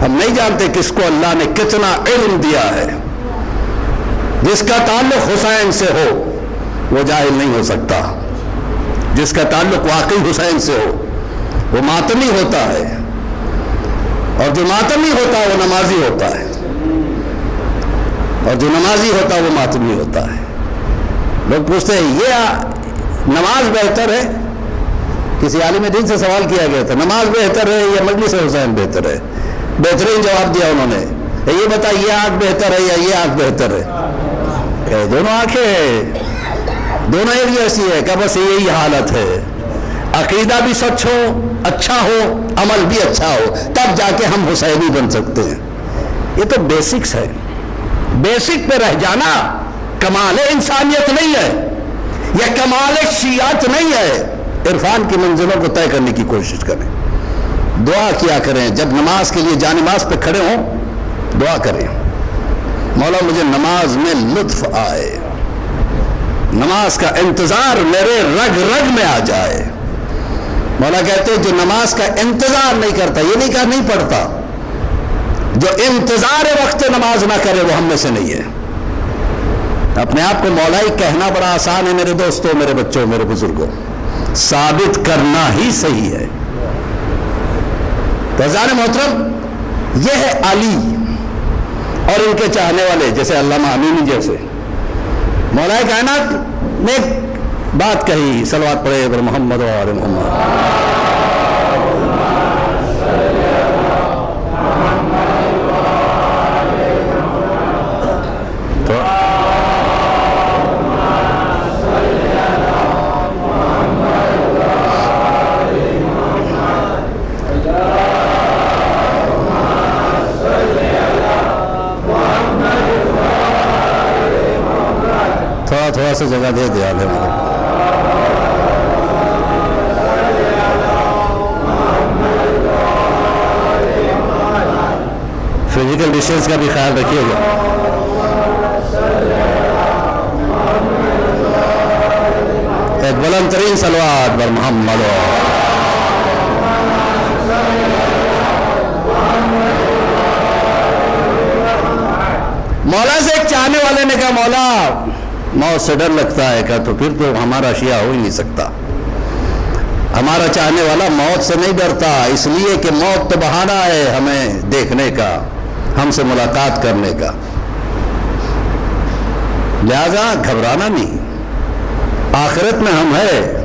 ہم نہیں جانتے کس کو اللہ نے کتنا علم دیا ہے۔ جس کا تعلق حسین سے ہو وہ جاہل نہیں ہو سکتا، جس کا تعلق واقعی حسین سے ہو وہ ماتمی ہوتا ہے، اور جو ماتمی ہوتا ہے وہ نمازی ہوتا ہے، اور جو نمازی ہوتا ہے وہ ماتمی ہوتا ہے۔ لوگ پوچھتے ہیں یہ نماز بہتر ہے؟ کسی عالم دین سے سوال کیا گیا تھا نماز بہتر ہے یا مجلس حسین بہتر ہے؟ بہترین جواب دیا انہوں نے، یہ بتا یہ آنکھ بہتر ہے یا یہ آنکھ بہتر ہے؟ دونوں آنکھیں دونوں ایک جیسی ہے، کہ بس یہی حالت ہے، عقیدہ بھی سچ ہو، اچھا ہو، عمل بھی اچھا ہو، تب جا کے ہم حسینی بن سکتے ہیں۔ یہ تو بیسکس ہے، بیسک پہ رہ جانا کمال انسانیت نہیں ہے، یا کمال شیعت نہیں ہے۔ عرفان کی منزلوں کو طے کرنے کی کوشش کریں، دعا کیا کریں، جب نماز کے لیے جانماز پہ کھڑے ہوں دعا کریں، مولا مجھے نماز میں لطف آئے، نماز کا انتظار میرے رگ رگ میں آ جائے۔ مولا کہتے ہیں جو نماز کا انتظار نہیں کرتا، یہ نہیں کہا نہیں پڑھتا، جو انتظار وقت نماز نہ کرے وہ ہم میں سے نہیں ہے۔ اپنے آپ کو مولائی کہنا بڑا آسان ہے میرے دوستوں، میرے بچوں، میرے بزرگوں، ثابت کرنا ہی صحیح ہے۔ فیضان محترم، یہ ہے علی اور ان کے چاہنے والے، جیسے علامہ امینی جیسے۔ مولا کائنات نے ایک بات کہی، صلوات پڑھے بر محمد و آل محمد۔ تھوڑا سا جگہ دے دیا ہے فزیکل ڈسٹینس کا بھی خیال رکھیے گا۔ ایک بلند ترین صلوات بر محمد۔ مولا سے ایک چاہنے والے نے کہا مولا موت سے ڈر لگتا ہے، کہا تو پھر تو ہمارا شیعہ ہو ہی نہیں سکتا، ہمارا چاہنے والا موت سے نہیں ڈرتا، اس لیے کہ موت تو بہانہ ہے ہمیں دیکھنے کا، ہم سے ملاقات کرنے کا، لہذا گھبرانا نہیں، آخرت میں ہم ہے،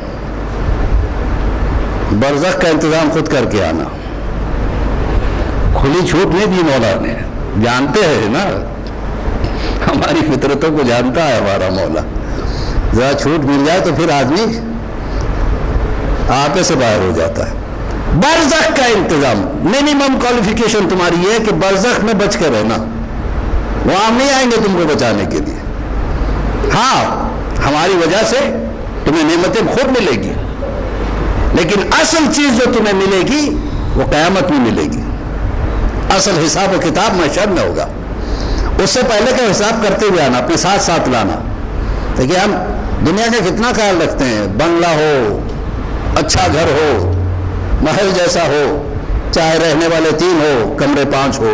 برزخ کا انتظام خود کر کے آنا۔ کھلی چھوٹ نہیں دی مولا نے، جانتے ہیں نا ہماری فطرتوں کو جانتا ہے ہمارا مولا، ذرا چھوٹ مل جائے تو پھر آدمی آپے سے باہر ہو جاتا ہے۔ برزخ کا انتظام، منیمم کوالیفیکیشن تمہاری یہ ہے کہ برزخ میں بچ کے رہنا، وہاں نہیں آئیں گے تم کو بچانے کے لیے۔ ہاں ہماری وجہ سے تمہیں نعمتیں خود ملے گی، لیکن اصل چیز جو تمہیں ملے گی وہ قیامت میں ملے گی، اصل حساب و کتاب محشر میں ہوگا۔ اس سے پہلے کا حساب کرتے ہوئے آنا، اپنے ساتھ ساتھ لانا۔ دیکھیے ہم دنیا کا کتنا خیال رکھتے ہیں، بنگلہ ہو، اچھا گھر ہو، محل جیسا ہو، چاہے رہنے والے 3 ہو، کمرے 5 ہو،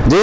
جی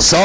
100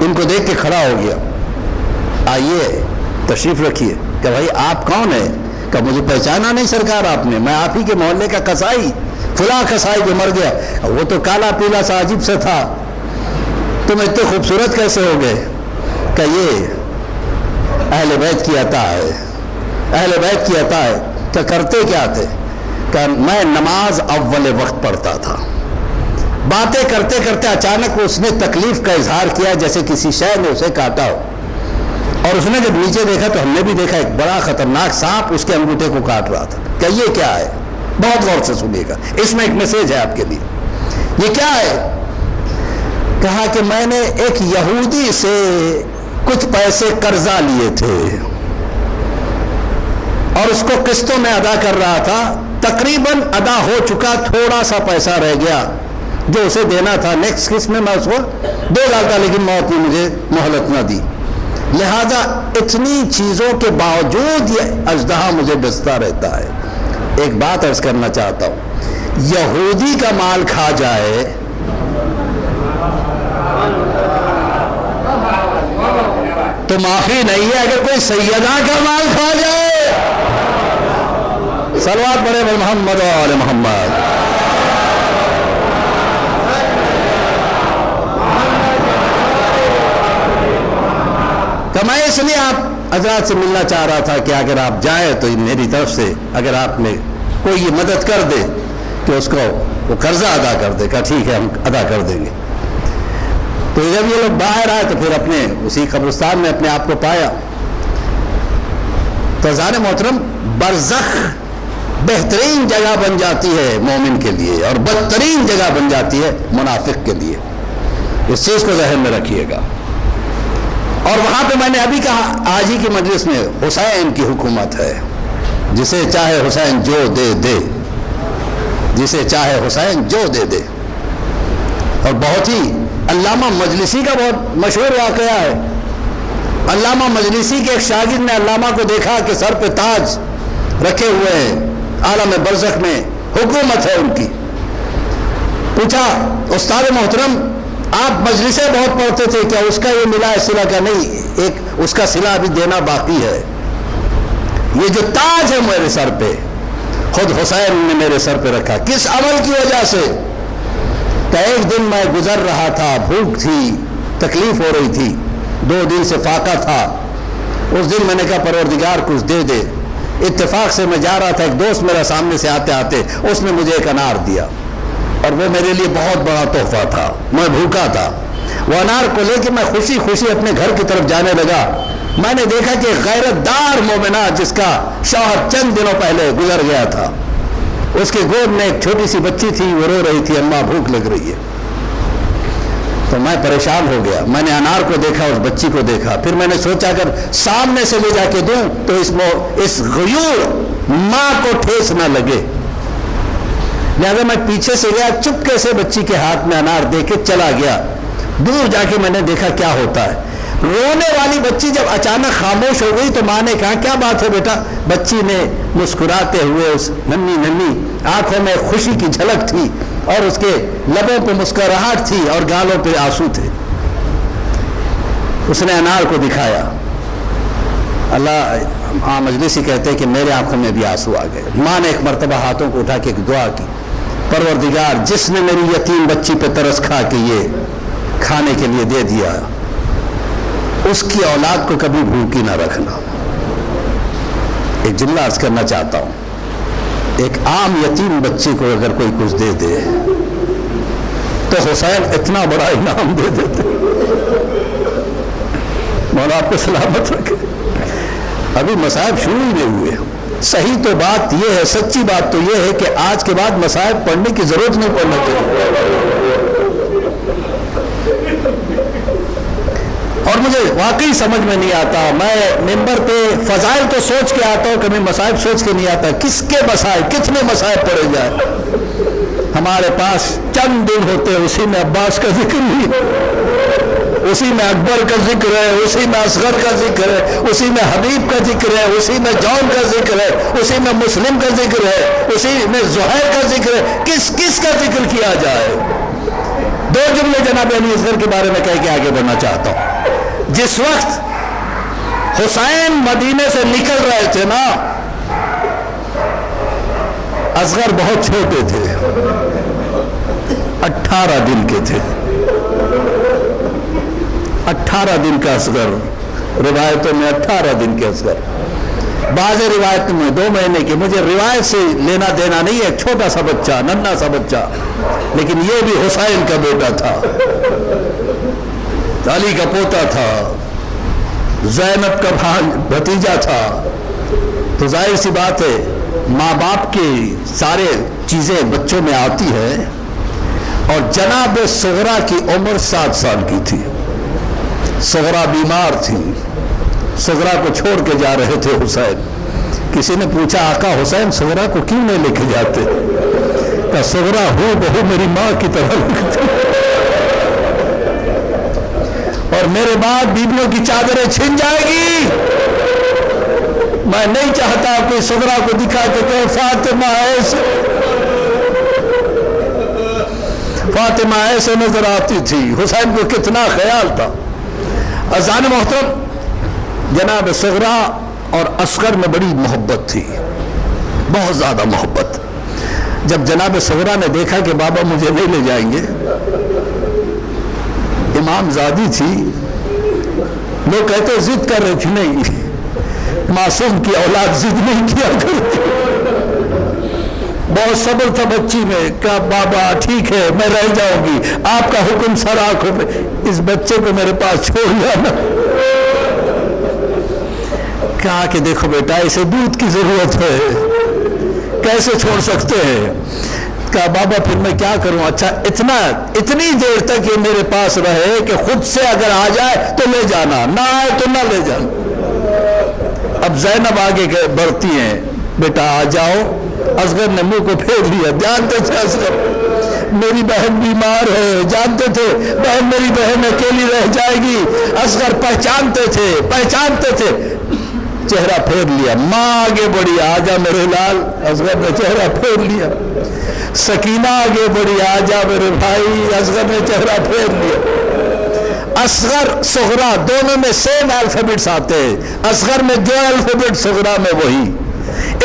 ان کو دیکھ کے کھڑا ہو گیا، آئیے تشریف رکھیے۔ کہ بھائی آپ کون ہیں؟ کہ مجھے پہچانا نہیں سرکار آپ نے، میں آپ ہی کے محلے کا قصائی، فلاں قصائی جو مر گیا۔ وہ تو کالا پیلا سا عجیب سے تھا، تم اتنے خوبصورت کیسے ہو گئے؟ کہ یہ اہل بیت کی عطا ہے، اہل بیت کی عطا ہے۔ کہ کرتے کیا تھے؟ کہ میں نماز اول وقت پڑھتا تھا۔ باتیں کرتے کرتے اچانک اس نے تکلیف کا اظہار کیا جیسے کسی شے نے اسے کاٹا ہو، اور اس نے جب نیچے دیکھا تو ہم نے بھی دیکھا ایک بڑا خطرناک سانپ اس کے انگوٹھے کو کاٹ رہا تھا۔ کہ یہ کیا ہے؟ بہت غور سے سنیے گا، اس میں ایک میسج ہے آپ کے لیے۔ یہ کیا ہے؟ کہا کہ میں نے ایک یہودی سے کچھ پیسے قرضہ لیے تھے اور اس کو قسطوں میں ادا کر رہا تھا، تقریباً ادا ہو چکا، تھوڑا سا پیسہ رہ گیا جو اسے دینا تھا، نیکسٹ قسط میں اس کو دے ڈالتا، لیکن موت نے مجھے مہلت نہ دی۔ لہذا اتنی چیزوں کے باوجود یہ اژدہا مجھے ڈستا رہتا ہے۔ ایک بات عرض کرنا چاہتا ہوں، یہودی کا مال کھا جائے تو معافی نہیں ہے، اگر کوئی سیدہ کا مال کھا جائے، صلوات پڑھے محمد و آل محمد۔ تو میں اس لیے آپ حضرات سے ملنا چاہ رہا تھا کہ اگر آپ جائیں تو میری طرف سے اگر آپ نے کوئی یہ مدد کر دے کہ اس کو وہ قرضہ ادا کر دے، کہ ٹھیک ہے ہم ادا کر دیں گے۔ تو جب یہ لوگ باہر آئے تو پھر اپنے اسی قبرستان میں اپنے آپ کو پایا۔ تو عزیزان محترم، برزخ بہترین جگہ بن جاتی ہے مومن کے لیے اور بدترین جگہ بن جاتی ہے منافق کے لیے، اس چیز کو ذہن میں رکھیے گا۔ اور وہاں پہ میں نے ابھی کہا آج ہی کی مجلس میں حسین کی حکومت ہے، جسے چاہے حسین جو دے دے، جسے چاہے حسین جو دے دے۔ اور بہت ہی علامہ مجلسی کا بہت مشہور واقعہ ہے۔ علامہ مجلسی کے ایک شاگرد نے علامہ کو دیکھا کہ سر پہ تاج رکھے ہوئے ہیں، عالم برزخ میں حکومت ہے ان کی۔ پوچھا استاد محترم آپ مجلسیں بہت پڑھتے تھے، کیا اس کا یہ ملا ہے صلہ؟ کا نہیں، ایک اس کا صلہ ابھی دینا باقی ہے۔ یہ جو تاج ہے میرے سر پہ خود حسین نے میرے سر پہ رکھا، کس عمل کی وجہ سے؟ کہ ایک دن میں گزر رہا تھا، بھوک تھی، تکلیف ہو رہی تھی، 2 دن سے فاقہ تھا، اس دن میں نے کہا پروردگار کچھ دے دے۔ اتفاق سے میں جا رہا تھا، ایک دوست میرا سامنے سے آتے آتے اس نے مجھے ایک انار دیا، اور وہ میرے لیے بہت بڑا تحفہ تھا، میں بھوکا تھا۔ وہ انار کو لے کے میں خوشی خوشی اپنے گھر کی طرف جانے لگا۔ میں نے دیکھا کہ غیرت دار مومنہ جس کا شوہر چند دنوں پہلے گزر گیا تھا، اس کے گود میں ایک چھوٹی سی بچی تھی، وہ رو رہی تھی اماں بھوک لگ رہی ہے۔ تو میں پریشان ہو گیا، میں نے انار کو دیکھا، اس بچی کو دیکھا، پھر میں نے سوچا اگر سامنے سے لے جا کے دوں تو اس غیور ماں کو ٹھیس نہ لگے، لہذا میں پیچھے سے گیا، چپکے سے بچی کے ہاتھ میں انار دے کے چلا گیا۔ دور جا کے میں نے دیکھا کیا ہوتا ہے۔ رونے والی بچی جب اچانک خاموش ہو گئی تو ماں نے کہا کیا بات ہے بیٹا؟ بچی نے مسکراتے ہوئے، اس ننھی آنکھوں میں خوشی کی جھلک تھی اور اس کے لبوں پہ مسکراہٹ تھی اور گالوں پہ آنسو تھے۔ اس نے انار کو دکھایا۔ اللہ مجلسی کہتے ہیں کہ میرے آنکھوں میں بھی آنسو آ گئے۔ ماں نے ایک مرتبہ ہاتھوں کو اٹھا کے ایک دعا کی، پروردگار جس نے میری یتیم بچی پہ ترس کھا کے یہ کھانے کے لیے دے دیا، اس کی اولاد کو کبھی بھوکی نہ رکھنا۔ ایک جملہ عرض کرنا چاہتا ہوں، ایک عام یتیم بچی کو اگر کوئی کچھ دے دے تو حسین اتنا بڑا انعام دے دیتے۔ مولا آپ کو سلامت رکھے۔ ابھی مصائب شروع ہی نہیں ہوئے۔ صحیح تو بات یہ ہے، سچی بات تو یہ ہے کہ آج کے بعد مصائب پڑھنے کی ضرورت نہیں پڑنا چاہیے۔ اور مجھے واقعی سمجھ میں نہیں آتا، میں ممبر پہ فضائل تو سوچ کے آتا ہوں، کبھی مصائب سوچ کے نہیں آتا۔ کس کے مصائب، کتنے مصائب پڑے جائے؟ ہمارے پاس چند دن ہوتے ہیں، اسی میں عباس کا ذکر نہیں ہے، اسی میں اکبر کا ذکر ہے، اسی میں اصغر کا ذکر ہے، اسی میں حبیب کا ذکر ہے، اسی میں جون کا ذکر ہے، اسی میں مسلم کا ذکر ہے، اسی میں زہیر کا ذکر ہے۔ کس کس کا ذکر کیا جائے؟ دو جملے جناب علی اصغر کے بارے میں کہہ کے آگے بڑھنا چاہتا ہوں. جس وقت حسین مدینے سے نکل رہے تھے نا، اصغر بہت چھوٹے تھے، 18 دن کے تھے. 18 دن کا اصغر، روایتوں میں 18 دن کے اصغر، بعض روایت میں 2 مہینے کے. مجھے روایت سے لینا دینا نہیں ہے، ایک چھوٹا سا بچہ، ننھا سا بچہ، لیکن یہ بھی حسین کا بیٹا تھا، علی کا پوتا تھا، زینب کا بھتیجا تھا. تو ظاہر سی بات ہے ماں باپ کی سارے چیزیں بچوں میں آتی ہے. اور جناب صغرا کی عمر 7 سال کی تھی. صغرا بیمار تھی، صغرا کو چھوڑ کے جا رہے تھے حسین. کسی نے پوچھا آقا حسین صغرا کو کیوں نہیں لے کے جاتے؟ کہ صغرا ہو بہو میری ماں کی طرح لگتی، اور میرے بعد بیویوں کی چادریں چھن جائے گی. میں نہیں چاہتا کوئی صغرا کو دکھا کے کہ فاطمہ ایسے، فاطمہ ایسے نظر آتی تھی. حسین کو کتنا خیال تھا. عزیزان محترم، جناب صغرا اور اصغر میں بڑی محبت تھی، بہت زیادہ محبت. جب جناب صغرا نے دیکھا کہ بابا مجھے نہیں لے جائیں گے، امام زادی تھی، لوگ کہتے ضد کر رہے تھی. نہیں، معصوم کی اولاد ضد نہیں کیا کرتی. بہت صبر تھا بچی میں، کہا بابا ٹھیک ہے میں رہ جاؤں گی، آپ کا حکم سر آنکھوں پہ، اس بچے کو میرے پاس چھوڑ جانا. کہا کہ دیکھو بیٹا اسے دودھ کی ضرورت ہے، کیسے چھوڑ سکتے ہیں؟ کہا بابا پھر میں کیا کروں؟ اچھا اتنی دیر تک یہ میرے پاس رہے کہ خود سے اگر آ جائے تو لے جانا، نہ آئے تو نہ لے جانا. اب زینب آگے بڑھتی ہیں، بیٹا آ جاؤ. اصغر نے منہ کو پھیر لیا. جانتے تھے اصغر میری بہن بیمار ہے، جانتے تھے بہن میری بہن اکیلی رہ جائے گی. اصغر پہچانتے تھے. چہرہ پھیر لیا. ماں آگے بڑھی، آ جا میرے لال. اصغر نے چہرہ پھیر لیا. سکینہ آگے بڑھی، آ جا میرے بھائی. اصغر نے چہرہ پھیر لیا. اصغر صغرا دونوں میں سیم الفابیٹس آتے ہیں. اصغر میں جو الفابیٹ، صغرا میں وہی.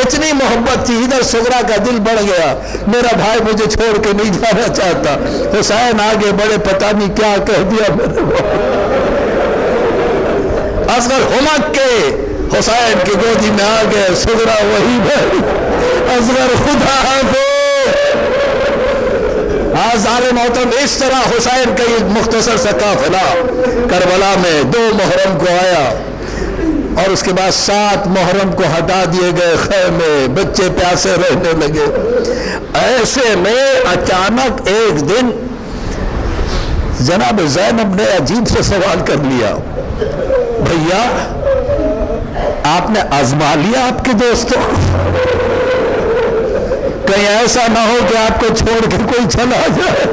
اتنی محبت تھی. ادھر صغرا کا دل بڑھ گیا، میرا بھائی مجھے چھوڑ کے نہیں جانا چاہتا. حسین آگے بڑے، پتہ نہیں کیا کہہ دیا میرے بھائی. اصغر ہمک کے حسین کی گودی میں آ گئے. صغرا وہی بھائی. اصغر خدا حافظ. آزار محترم، اس طرح حسین کا یہ مختصر سا قافلہ کربلا میں 2 محرم کو آیا، اور اس کے بعد 7 محرم کو ہٹا دیے گئے خیمے. بچے پیاسے رہنے لگے. ایسے میں اچانک ایک دن جناب زینب نے عجیب سے سوال کر لیا، بھیا آپ نے آزما لیا آپ کے دوستوں؟ کہیں ایسا نہ ہو کہ آپ کو چھوڑ کے کوئی چلا جائے.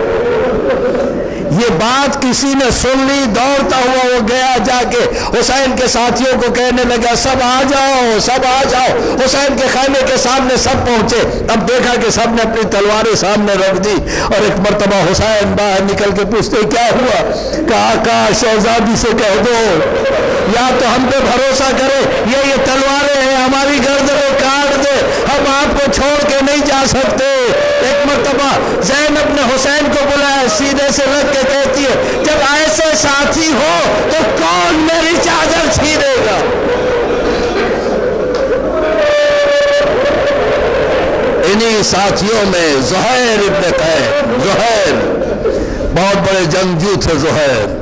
یہ بات کسی نے سن لی، دوڑتا ہوا وہ گیا، جا کے حسین کے ساتھیوں کو کہنے لگا سب آ جاؤ، سب آ جاؤ. حسین کے خیمے کے سامنے سب پہنچے. اب دیکھا کہ سب نے اپنی تلواریں سامنے رکھ دی، اور ایک مرتبہ حسین باہر نکل کے پوچھتے کیا ہوا؟ کہا آقا شہزادی سے کہہ دو یا تو ہم پہ بھروسہ کرے، یہ تلواریں ہیں ہماری گردنیں کاٹ دے، ہم آپ کو چھوڑ کے نہیں جا سکتے. ایک مرتبہ زینب نے حسین کو بلایا، سیدھے سے رکھ کے کہتی ہے جب ایسے ساتھی ہو تو کون میری چادر چھینے گا؟ انہی ساتھیوں میں زہیر ابن قیس. زہیر بہت بڑے جنگجو تھے زہیر،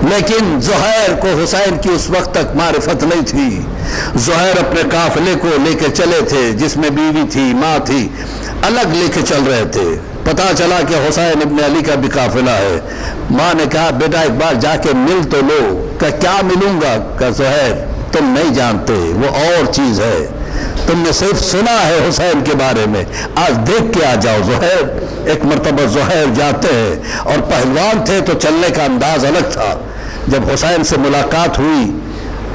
لیکن زہیر کو حسین کی اس وقت تک معرفت نہیں تھی. زہیر اپنے قافلے کو لے کے چلے تھے، جس میں بیوی تھی، ماں تھی، الگ لے کے چل رہے تھے. پتا چلا کہ حسین ابن علی کا بھی قافلہ ہے. ماں نے کہا بیٹا ایک بار جا کے مل تو لو. کہ کیا ملوں گا؟ کہ زہیر تم نہیں جانتے، وہ اور چیز ہے، تم نے صرف سنا ہے حسین کے بارے میں، آج دیکھ کے آ جاؤ. زہیر ایک مرتبہ زہیر جاتے ہیں، اور پہلوان تھے تو چلنے کا انداز الگ تھا. جب حسین سے ملاقات ہوئی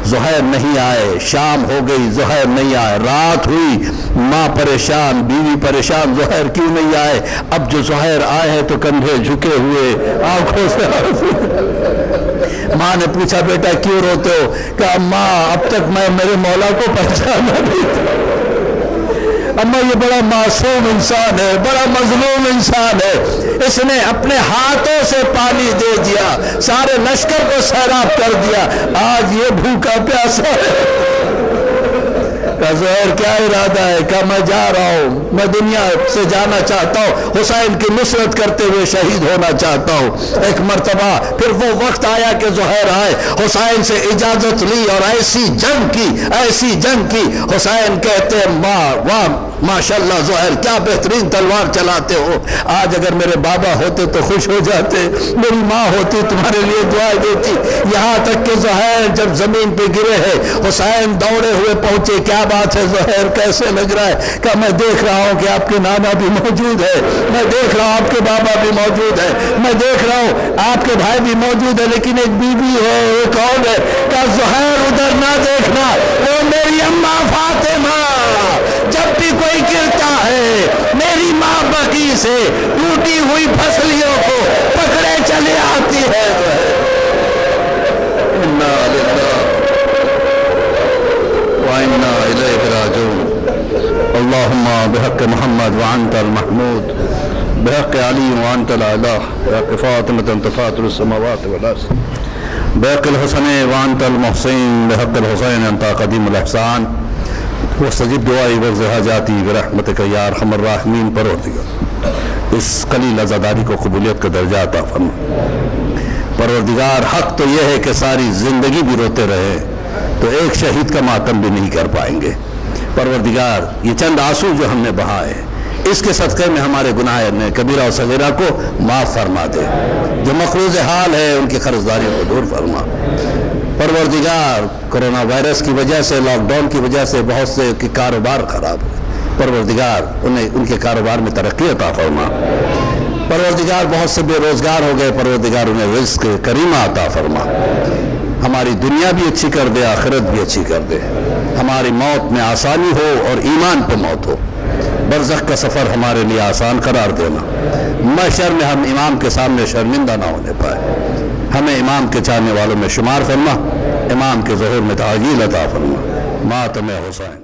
ظہیر نہیں آئے، شام ہو گئی ظہیر نہیں آئے، رات ہوئی ماں پریشان، بیوی پریشان، ظہیر کیوں نہیں آئے؟ اب جو ظہیر آئے ہیں تو کندھے جھکے ہوئے، آنکھوں سے ماں نے پوچھا بیٹا کیوں روتے ہو؟ کہا ماں اب تک میں میرے مولا کو پہچانا نہیں تھا۔ اما یہ بڑا معصوم انسان ہے، بڑا مظلوم انسان ہے، اس نے اپنے ہاتھوں سے پانی دے دیا، سارے لشکر کو سیراب کر دیا، آج یہ بھوکا پیاسا ہے۔ کہا ظہیر کیا ارادہ ہے؟ کہا میں جا رہا ہوں، میں دنیا سے جانا چاہتا ہوں، حسین کی نصرت کرتے ہوئے شہید ہونا چاہتا ہوں۔ ایک مرتبہ پھر وہ وقت آیا کہ ظہیر آئے، حسین سے اجازت لی اور ایسی جنگ کی، حسین کہتے ہیں واہ ماشاءاللہ ظہیر کیا بہترین تلوار چلاتے ہو، آج اگر میرے بابا ہوتے تو خوش ہو جاتے، میری ماں ہوتی تمہارے لیے دعائیں دیتی۔ یہاں تک کہ ظہیر جب زمین پہ گرے ہیں، حسین دوڑے ہوئے پہنچے، کیا بات ہے ظہیر کیسے لگ رہا ہے؟ کہ میں دیکھ رہا ہوں کہ آپ کے نانا بھی موجود ہے، میں دیکھ رہا ہوں آپ کے بابا بھی موجود ہے، میں دیکھ رہا ہوں آپ کے بھائی بھی موجود ہے، لیکن ایک بی بی ہے، وہ کون ہے؟ کہ ظہیر ادھر نہ دیکھنا، وہ میری اماں فاطمہ، جب بھی کوئی گرتا ہے میری ماں بقی سے ٹوٹی ہوئی پھسلیوں کو پکڑے چلے آتی ہے۔ انا للہ وإنا إليه راجعون۔ اللهم بحق محمد وأنت المحمود، بحق علي وأنت الأعلى، بحق فاطمة أنت فاطر السماوات والأرض، بحق الحسن وأنت المحسن، بحق الحسين أنت قديم الإحسان، واستجب دعائي واقض حاجاتي برحمتك يا أرحم الراحمين۔ پروردگار اس قلیل عزاداری کو قبولیت کا درجہ عطا فرما۔ پروردگار حق تو یہ ہے کہ ساری زندگی بھی روتے رہے تو ایک شہید کا ماتم بھی نہیں کر پائیں گے۔ پروردگار یہ چند آنسو جو ہم نے بہائے اس کے صدقے میں ہمارے گناہ کبیرہ و صغیرہ کو معاف فرما دے، جو مقروض حال ہے ان کی قرضداری کو دور فرما۔ پروردگار کرونا وائرس کی وجہ سے، لاک ڈاؤن کی وجہ سے بہت سے کے کاروبار خراب ہوئے، پروردگار ان کے کاروبار میں ترقی عطا فرما۔ پروردگار بہت سے بے روزگار ہو گئے، پروردگار انہیں رزق کریمہ عطا فرما۔ ہماری دنیا بھی اچھی کر دے، آخرت بھی اچھی کر دے، ہماری موت میں آسانی ہو اور ایمان پہ موت ہو، برزخ کا سفر ہمارے لیے آسان قرار دینا، محشر میں ہم امام کے سامنے شرمندہ نہ ہونے پائے، ہمیں امام کے چاہنے والوں میں شمار فرما، امام کے ظہور میں تعجیل عطا فرما۔ ماتم حسین۔